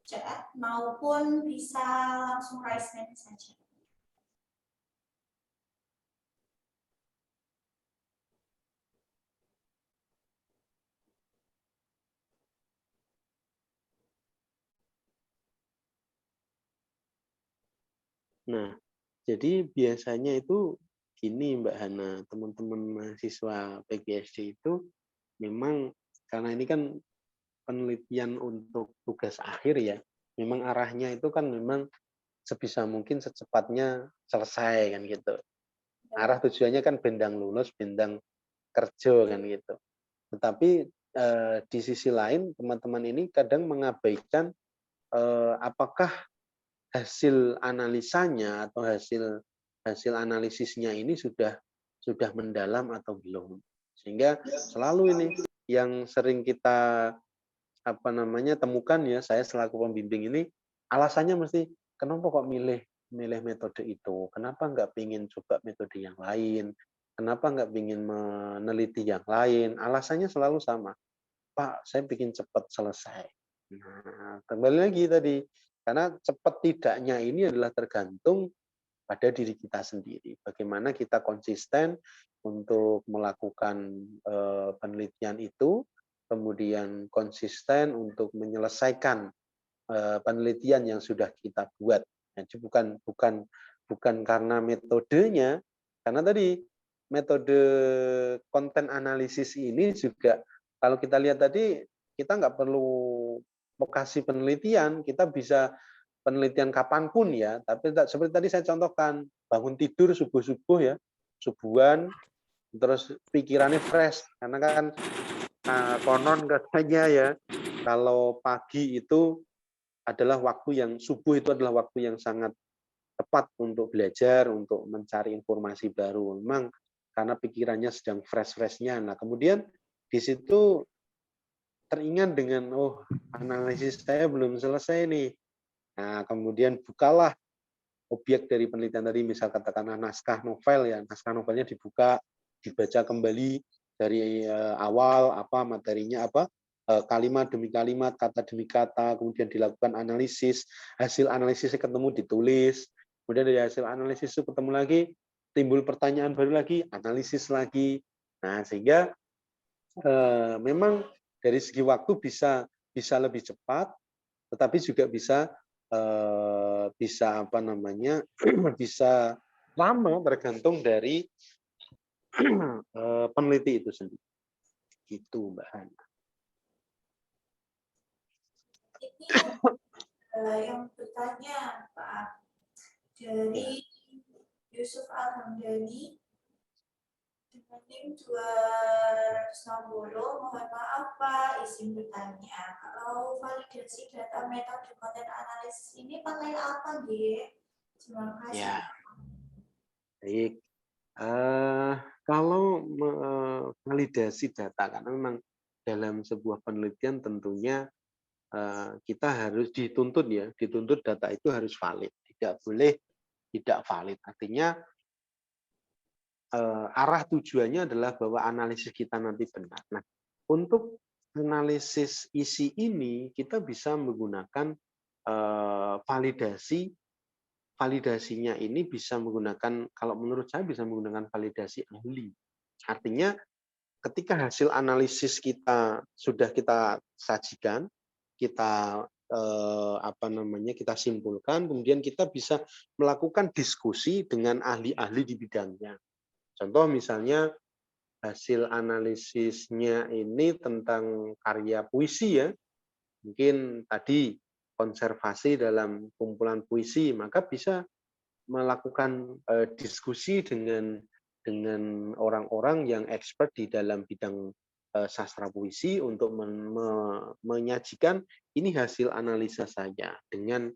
chat maupun bisa langsung raise hand saja. Nah, jadi biasanya itu gini Mbak Hana, teman-teman mahasiswa PGSD itu memang karena ini kan penelitian untuk tugas akhir ya, memang arahnya itu kan memang sebisa mungkin secepatnya selesai kan gitu. Arah tujuannya kan bendang lulus, bendang kerja kan gitu. Tetapi di sisi lain teman-teman ini kadang mengabaikan apakah hasil analisanya atau hasil analisisnya ini sudah mendalam atau belum. Sehingga selalu ini yang sering kita temukan ya, saya selaku pembimbing ini alasannya mesti kenapa kok milih metode itu, kenapa nggak pingin coba metode yang lain, kenapa nggak pingin meneliti yang lain, alasannya selalu sama, Pak saya bikin cepat selesai. Nah, kembali lagi tadi, karena cepat tidaknya ini adalah tergantung pada diri kita sendiri, bagaimana kita konsisten untuk melakukan penelitian itu, kemudian konsisten untuk menyelesaikan penelitian yang sudah kita buat. Jadi bukan karena metodenya, karena tadi metode konten analisis ini juga kalau kita lihat tadi kita nggak perlu lokasi penelitian, kita bisa penelitian kapanpun ya. Tapi seperti tadi saya contohkan, bangun tidur subuh-subuh ya, subuhan, terus pikirannya fresh karena kan konon katanya ya, kalau pagi itu adalah waktu yang subuh itu adalah waktu yang sangat tepat untuk belajar, untuk mencari informasi baru. Memang karena pikirannya sedang fresh-freshnya. Nah, kemudian di situ teringat dengan, oh analisis saya belum selesai nih. Nah, kemudian bukalah objek dari penelitian tadi, misal katakanlah naskah novel ya, naskah novelnya dibuka, dibaca kembali dari awal, apa materinya apa, kalimat demi kalimat, kata demi kata, kemudian dilakukan analisis, hasil analisisnya ketemu ditulis, kemudian dari hasil analisis itu ketemu lagi, timbul pertanyaan baru lagi, analisis lagi. Nah, sehingga memang dari segi waktu bisa lebih cepat, tetapi juga bisa apa namanya bisa lama tergantung dari peneliti itu sendiri. Gitu, Mbak Hana. Ini yang bertanya Pak dari Yusuf Al-Hamdani dengan NIM 260, mohon maaf Pak, izin bertanya. Kalau validasi data metode konten analisis ini pakai apa, G? Terima kasih. Ya. Baik. Kalau validasi data, karena memang dalam sebuah penelitian tentunya kita harus dituntut data itu harus valid, tidak boleh tidak valid. Artinya arah tujuannya adalah bahwa analisis kita nanti benar. Nah, untuk analisis isi ini kita bisa menggunakan validasinya ini bisa menggunakan, kalau menurut saya bisa menggunakan validasi ahli. Artinya ketika hasil analisis kita sudah kita sajikan, kita kita simpulkan, kemudian kita bisa melakukan diskusi dengan ahli-ahli di bidangnya. Contoh misalnya hasil analisisnya ini tentang karya puisi ya, mungkin tadi konservasi dalam kumpulan puisi, maka bisa melakukan diskusi dengan orang-orang yang expert di dalam bidang sastra puisi untuk menyajikan ini hasil analisa saya dengan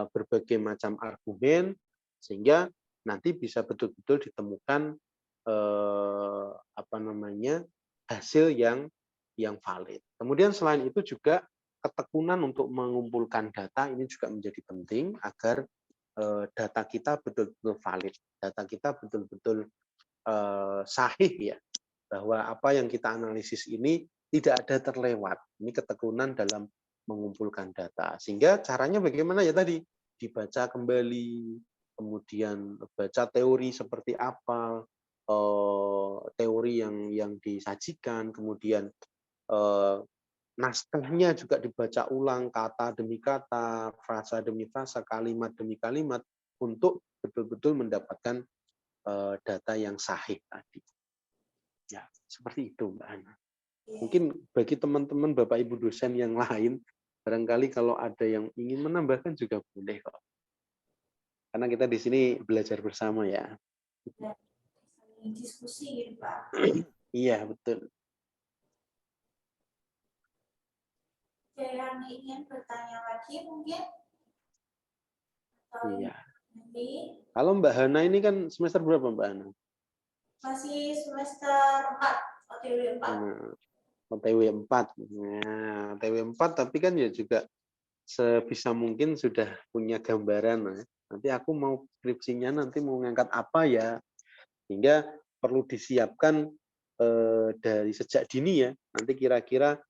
berbagai macam argumen, sehingga nanti bisa betul-betul ditemukan hasil yang valid. Kemudian selain itu juga ketekunan untuk mengumpulkan data ini juga menjadi penting agar data kita betul-betul valid, data kita betul-betul sahih ya, bahwa apa yang kita analisis ini tidak ada terlewat. Ini ketekunan dalam mengumpulkan data. Sehingga caranya bagaimana ya tadi, dibaca kembali, kemudian baca teori seperti apa, teori yang disajikan, kemudian naskahnya juga dibaca ulang kata demi kata, frasa demi frasa, kalimat demi kalimat untuk betul-betul mendapatkan data yang sahih tadi. Ya, seperti itu Mbak Hana. Mungkin bagi teman-teman Bapak Ibu dosen yang lain, barangkali kalau ada yang ingin menambahkan juga boleh kok. Karena kita di sini belajar bersama ya. Diskusi gitu Pak. Iya, betul. Ada yang ingin bertanya lagi mungkin? Iya. Kalau Mbak Hana ini kan semester berapa Mbak Hana? Masih semester 4, OTW 4. OTW 4. Nah, OTW 4 tapi kan ya juga sebisa mungkin sudah punya gambaran. Nanti aku mau skripsinya nanti mau ngangkat apa ya. Sehingga perlu disiapkan dari sejak dini ya. Nanti kira-kira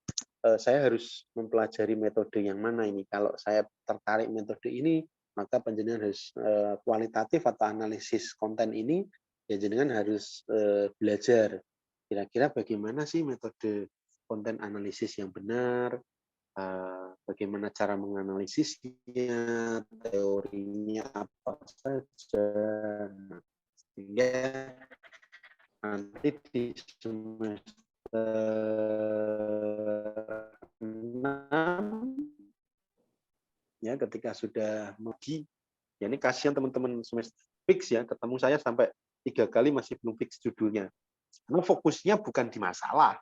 saya harus mempelajari metode yang mana ini. Kalau saya tertarik metode ini, maka penjenengan harus kualitatif atau analisis konten ini, ya jenengan harus belajar kira-kira bagaimana sih metode konten analisis yang benar, bagaimana cara menganalisisnya, teorinya apa saja, sehingga nanti di semester 6 ya ketika sudah menguji, ya ini kasihan teman-teman semester fix ya, ketemu saya sampai 3 kali masih belum fix judulnya. Karena fokusnya bukan di masalah,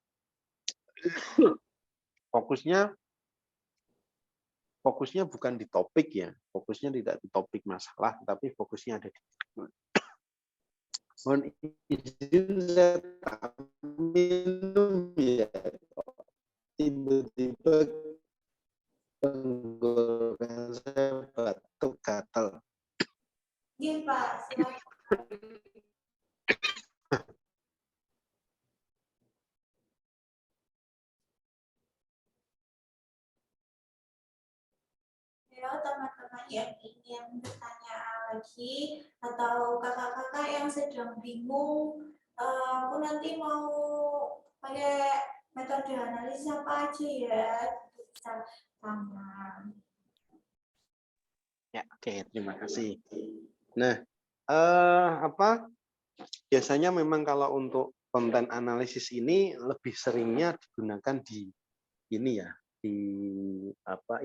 fokusnya bukan di topik ya, fokusnya tidak di topik masalah, tapi fokusnya ada di mohon izin saya minum ya, tiba-tiba tenggorokan saya batuk gatal. Iya Pak, silakan. Ya, teman-teman yang ingin bertanya lagi atau kakak-kakak yang sedang bingung, aku nanti mau pakai metode analisis apa aja ya, gitu bisa tanya. Ya, oke, terima kasih. Nah, biasanya memang kalau untuk konten analisis ini lebih seringnya digunakan di ini ya, di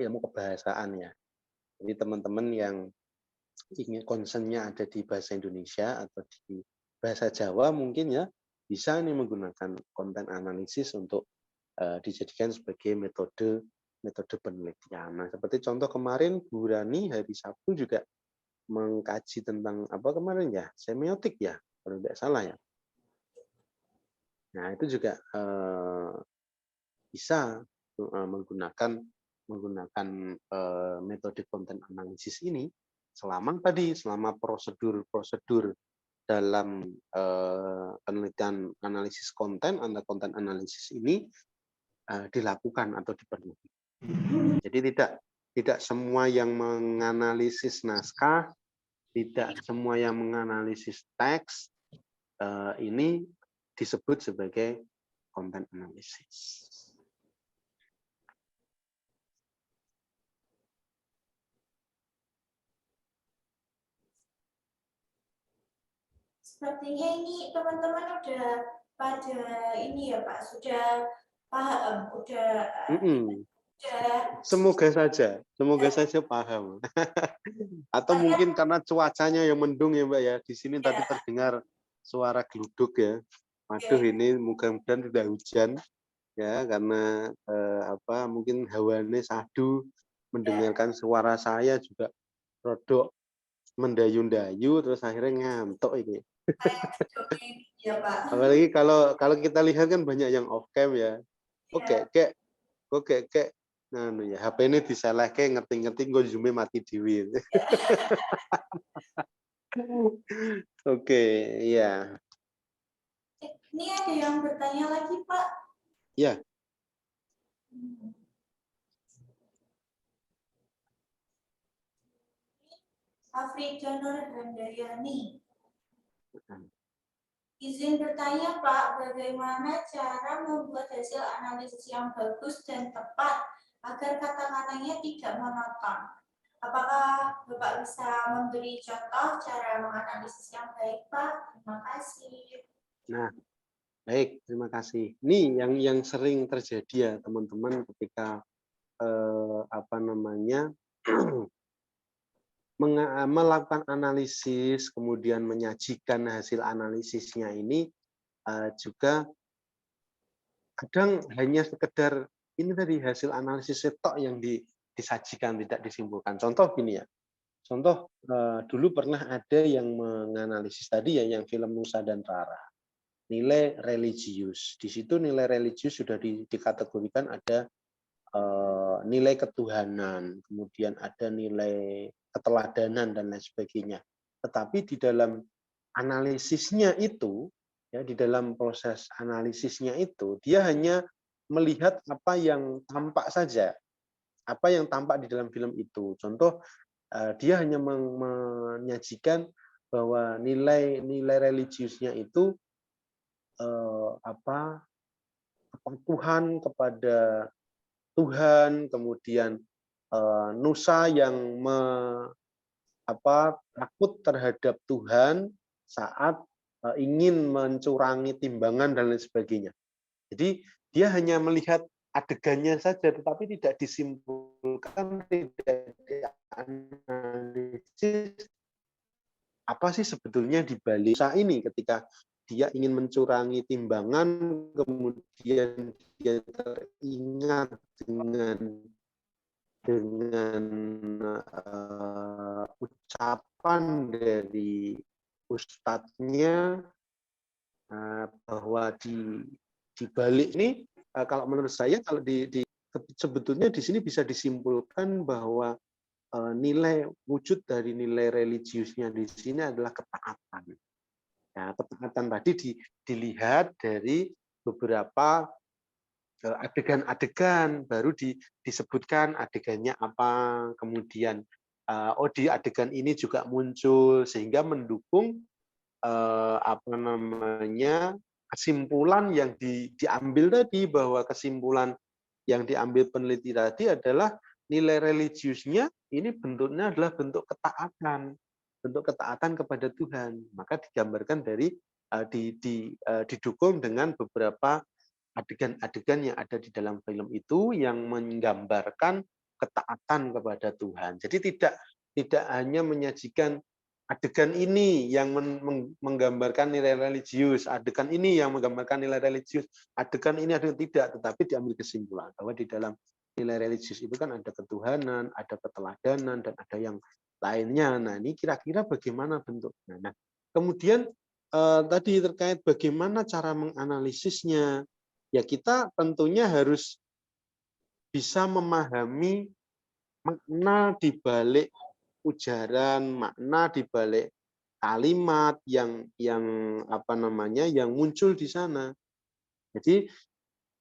ilmu kebahasaan ya. Jadi teman-teman yang ingin concern-nya ada di bahasa Indonesia atau di bahasa Jawa mungkin ya bisa nih menggunakan konten analisis untuk dijadikan sebagai metode penelitian. Nah, seperti contoh kemarin Bu Rani hari Sabtu juga mengkaji tentang apa kemarin ya, semiotik ya, kalau tidak salah ya. Nah, itu juga bisa menggunakan metode konten analisis ini selama prosedur dalam penelitian analisis konten atau konten analisis ini dilakukan atau dipenuhi. Jadi tidak semua yang menganalisis naskah, tidak semua yang menganalisis teks ini disebut sebagai konten analisis. Sepertinya ini teman-teman udah pada ini ya Pak, sudah paham, udah Semoga saja paham. Atau mungkin karena cuacanya yang mendung ya Mbak ya. Di sini tadi terdengar suara geluduk ya. Waduh, ini mudah-mudahan tidak hujan ya, karena mungkin hawanya sadu, mendengarkan suara saya juga rodok mendayu-dayu terus akhirnya ngantuk ini. Ya, Pak. Apalagi kalau kita lihat kan banyak yang off cam ya. Oke, kek nah ya HP ini disalahke ngerti-ngerti gue zoom mati dewi. Oke, iya. Ini ada yang bertanya lagi, Pak. Ya. Afrika Nurhandayani. Izin bertanya, Pak, bagaimana cara membuat hasil analisis yang bagus dan tepat agar kata-katanya tidak monoton? Apakah Bapak bisa memberi contoh cara menganalisis yang baik, Pak? Terima kasih. Nah, baik, terima kasih. Ini yang sering terjadi ya, teman-teman, ketika melakukan analisis, kemudian menyajikan hasil analisisnya ini juga kadang hanya sekedar ini tadi hasil analisis tok yang disajikan, tidak disimpulkan. Contoh gini ya, contoh dulu pernah ada yang menganalisis tadi ya, yang film Nusa dan Rara, nilai religius. Di situ nilai religius sudah dikategorikan ada nilai ketuhanan, kemudian ada nilai keteladanan dan lain sebagainya. Tetapi di dalam analisisnya itu, ya di dalam proses analisisnya itu, dia hanya melihat apa yang tampak saja, apa yang tampak di dalam film itu. Contoh, dia hanya menyajikan bahwa nilai religiusnya itu kepatuhan kepada Tuhan, kemudian Nusa yang takut terhadap Tuhan saat ingin mencurangi timbangan dan lain sebagainya. Jadi dia hanya melihat adegannya saja, tetapi tidak disimpulkan, tidak dianalisis apa sih sebetulnya di balik ini ketika dia ingin mencurangi timbangan, kemudian dia teringat dengan ucapan dari ustadznya, bahwa di balik ini, kalau menurut saya, kalau sebetulnya di sini bisa disimpulkan bahwa nilai wujud dari nilai religiusnya di sini adalah ketaatan. Ya, ketaatan tadi dilihat dari beberapa adegan-adegan, baru disebutkan adegannya apa, kemudian di adegan ini juga muncul, sehingga mendukung apa namanya, kesimpulan yang diambil tadi, bahwa kesimpulan yang diambil peneliti tadi adalah nilai religiusnya ini bentuknya adalah bentuk ketaatan kepada Tuhan. Maka digambarkan dari didukung dengan beberapa adegan-adegan yang ada di dalam film itu yang menggambarkan ketaatan kepada Tuhan. Jadi tidak hanya menyajikan adegan ini yang menggambarkan nilai religius, adegan ini yang menggambarkan nilai religius, adegan ini ada tidak, tetapi diambil kesimpulan bahwa di dalam nilai religius itu kan ada ketuhanan, ada keteladanan, dan ada yang lainnya. Nah, ini kira-kira bagaimana bentuknya. Nah, kemudian tadi terkait bagaimana cara menganalisisnya, ya kita tentunya harus bisa memahami makna di balik ujaran, makna di balik kalimat yang apa namanya, yang muncul di sana. Jadi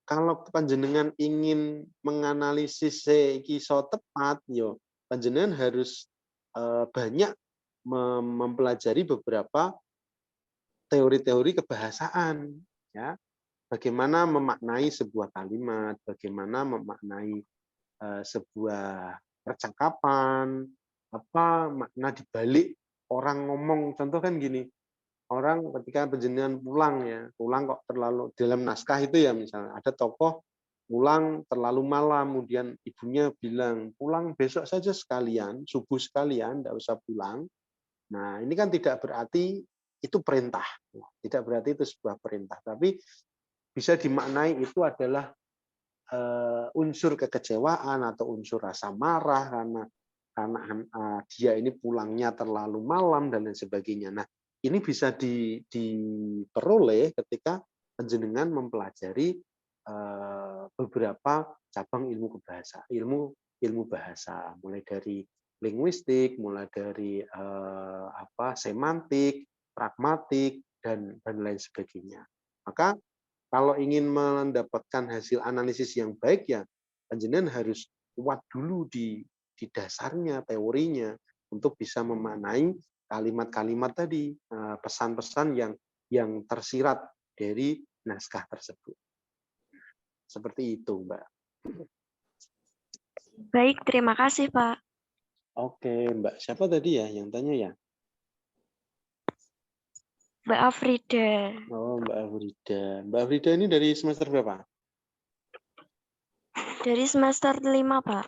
kalau panjenengan ingin menganalisis iso tepat, yo panjenengan harus banyak mempelajari beberapa teori-teori kebahasaan, ya. Bagaimana memaknai sebuah kalimat, bagaimana memaknai sebuah percakapan, apa makna dibalik orang ngomong. Contoh kan gini, orang ketika panjenengan pulang kok terlalu, dalam naskah itu ya, misalnya ada tokoh pulang terlalu malam, kemudian ibunya bilang pulang besok saja sekalian, subuh sekalian, tidak usah pulang. Nah, ini kan tidak berarti itu perintah, tidak berarti itu sebuah perintah, tapi bisa dimaknai itu adalah unsur kekecewaan atau unsur rasa marah karena dia ini pulangnya terlalu malam dan lain sebagainya. Nah, ini bisa diperoleh ketika panjenengan mempelajari beberapa cabang ilmu bahasa, mulai dari linguistik, mulai dari semantik, pragmatik, dan lain sebagainya. Maka kalau ingin mendapatkan hasil analisis yang baik, ya panjenengan harus kuat dulu di dasarnya, teorinya, untuk bisa memaknai kalimat-kalimat tadi, pesan-pesan yang tersirat dari naskah tersebut. Seperti itu, Mbak. Baik, terima kasih, Pak. Oke, Mbak. Siapa tadi ya yang tanya ya? Mbak Afrida. Oh, Mbak Afrida. Mbak Afrida ini dari semester berapa? Dari semester 5, Pak.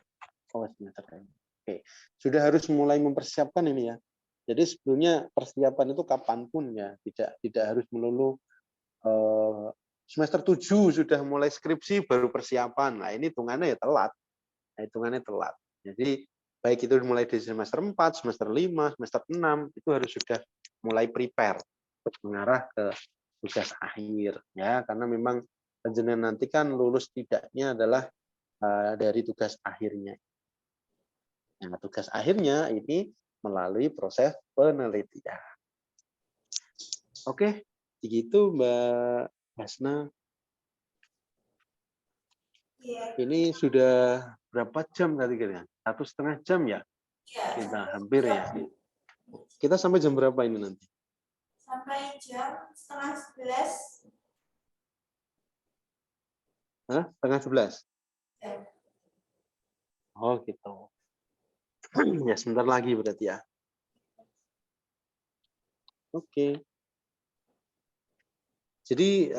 Oh, semester 5. Oke. Sudah harus mulai mempersiapkan ini ya. Jadi sebetulnya persiapan itu kapanpun ya, tidak harus melulu semester 7 sudah mulai skripsi baru persiapan. Nah, ini hitungannya ya telat. Jadi baik itu mulai dari semester 4, semester 5, semester 6 itu harus sudah mulai prepare untuk mengarah ke tugas akhir ya, karena memang panjenengan nanti kan lulus tidaknya adalah dari tugas akhirnya. Nah, tugas akhirnya ini melalui proses penelitian. Oke, begitu Mbak Hasna. Iya. Ini sudah berapa jam tadi kira-kira? 1,5 jam ya? Iya. Kita hampir ya. Kita sampai jam berapa ini nanti? Sampai jam 10:30. Hah? 10:30? Ya. Oh gitu. Ya sebentar lagi berarti ya. Oke. Jadi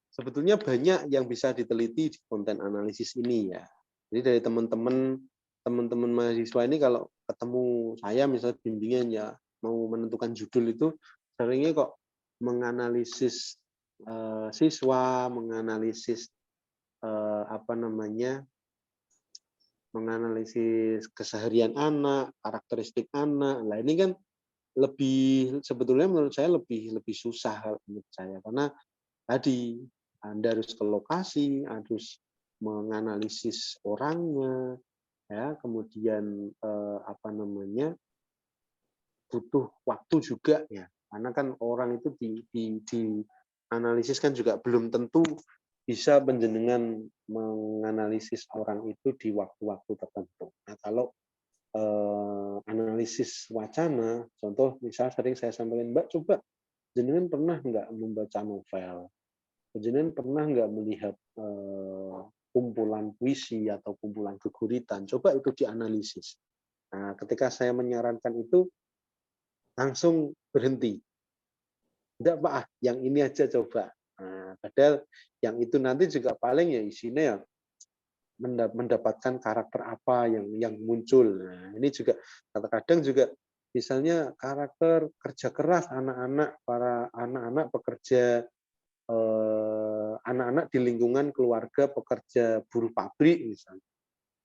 sebetulnya banyak yang bisa diteliti di konten analisis ini ya. Jadi dari teman-teman mahasiswa ini kalau ketemu saya misalnya bimbingan ya mau menentukan judul itu seringnya kok menganalisis siswa, menganalisis menganalisis keseharian anak, karakteristik anak. Nah, ini kan sebetulnya menurut saya lebih susah menurut saya, karena tadi Anda harus ke lokasi, harus menganalisis orangnya, ya, kemudian butuh waktu juga ya, karena kan orang itu di analisis kan juga belum tentu bisa penjenengan menganalisis orang itu di waktu-waktu tertentu. Nah, kalau analisis wacana, contoh misal sering saya sampaikan, Mbak, coba jenengan pernah nggak membaca novel? Jenengan pernah nggak melihat kumpulan puisi atau kumpulan geguritan? Coba itu dianalisis. Nah, ketika saya menyarankan itu, langsung berhenti. Enggak, Pak, yang ini aja coba. Nah, padahal yang itu nanti juga paling ya isinya ya mendapatkan karakter apa yang muncul. Nah, ini juga kadang-kadang juga misalnya karakter kerja keras para anak-anak pekerja, anak-anak di lingkungan keluarga pekerja buruh pabrik misalnya.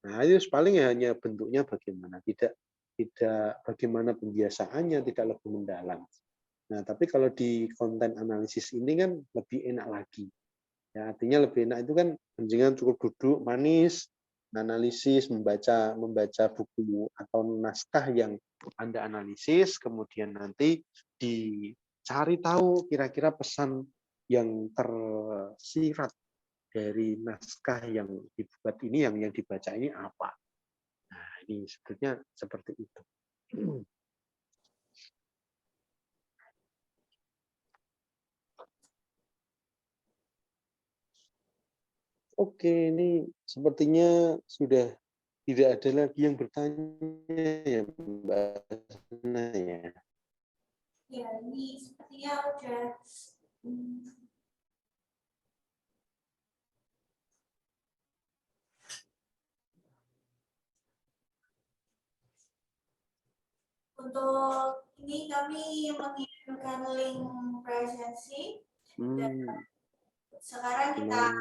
Nah, itu paling hanya bentuknya bagaimana, tidak bagaimana pembiasaannya, tidak lebih mendalam. Nah, tapi kalau di konten analisis ini kan lebih enak lagi. Ya, artinya lebih enak itu kan jenengan cukup duduk manis, analisis, membaca buku atau naskah yang Anda analisis, kemudian nanti dicari tahu kira-kira pesan yang tersirat dari naskah yang dibuat ini, yang dibaca ini apa. Nah, ini sebetulnya seperti itu. Oke, ini sepertinya sudah tidak ada lagi yang bertanya ya, Mbak Hasna ya. Ya, ini sepertinya udah untuk ini kami mengirimkan link presensi. Dan sekarang kita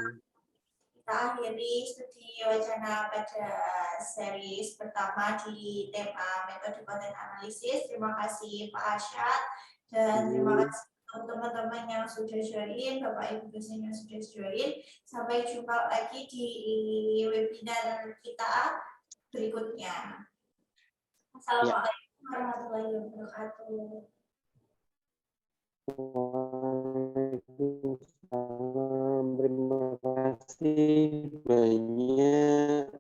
akhiri studi wacana pada series pertama di tema metode konten analisis. Terima kasih Pak Arsyad dan terima kasih teman-teman yang sudah join, Bapak Ibu dosen yang sudah join. Sampai jumpa lagi di webinar kita berikutnya. Assalamualaikum warahmatullahi wabarakatuh. Terima kasih banyak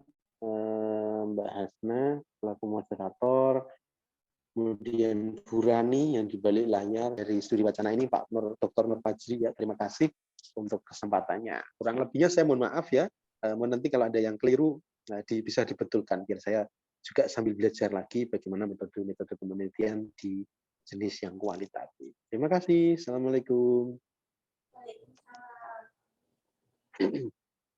Mbak Hasna selaku moderator, kemudian Bu Rani yang di balik layar dari studi wacana ini, Pak Dr. Nur Fajri, ya, terima kasih untuk kesempatannya. Kurang lebihnya saya mohon maaf ya, nanti kalau ada yang keliru bisa dibetulkan biar saya juga sambil belajar lagi bagaimana metode penelitian di jenis yang kualitatif. Terima kasih. Assalamualaikum. Waalaikumsalam.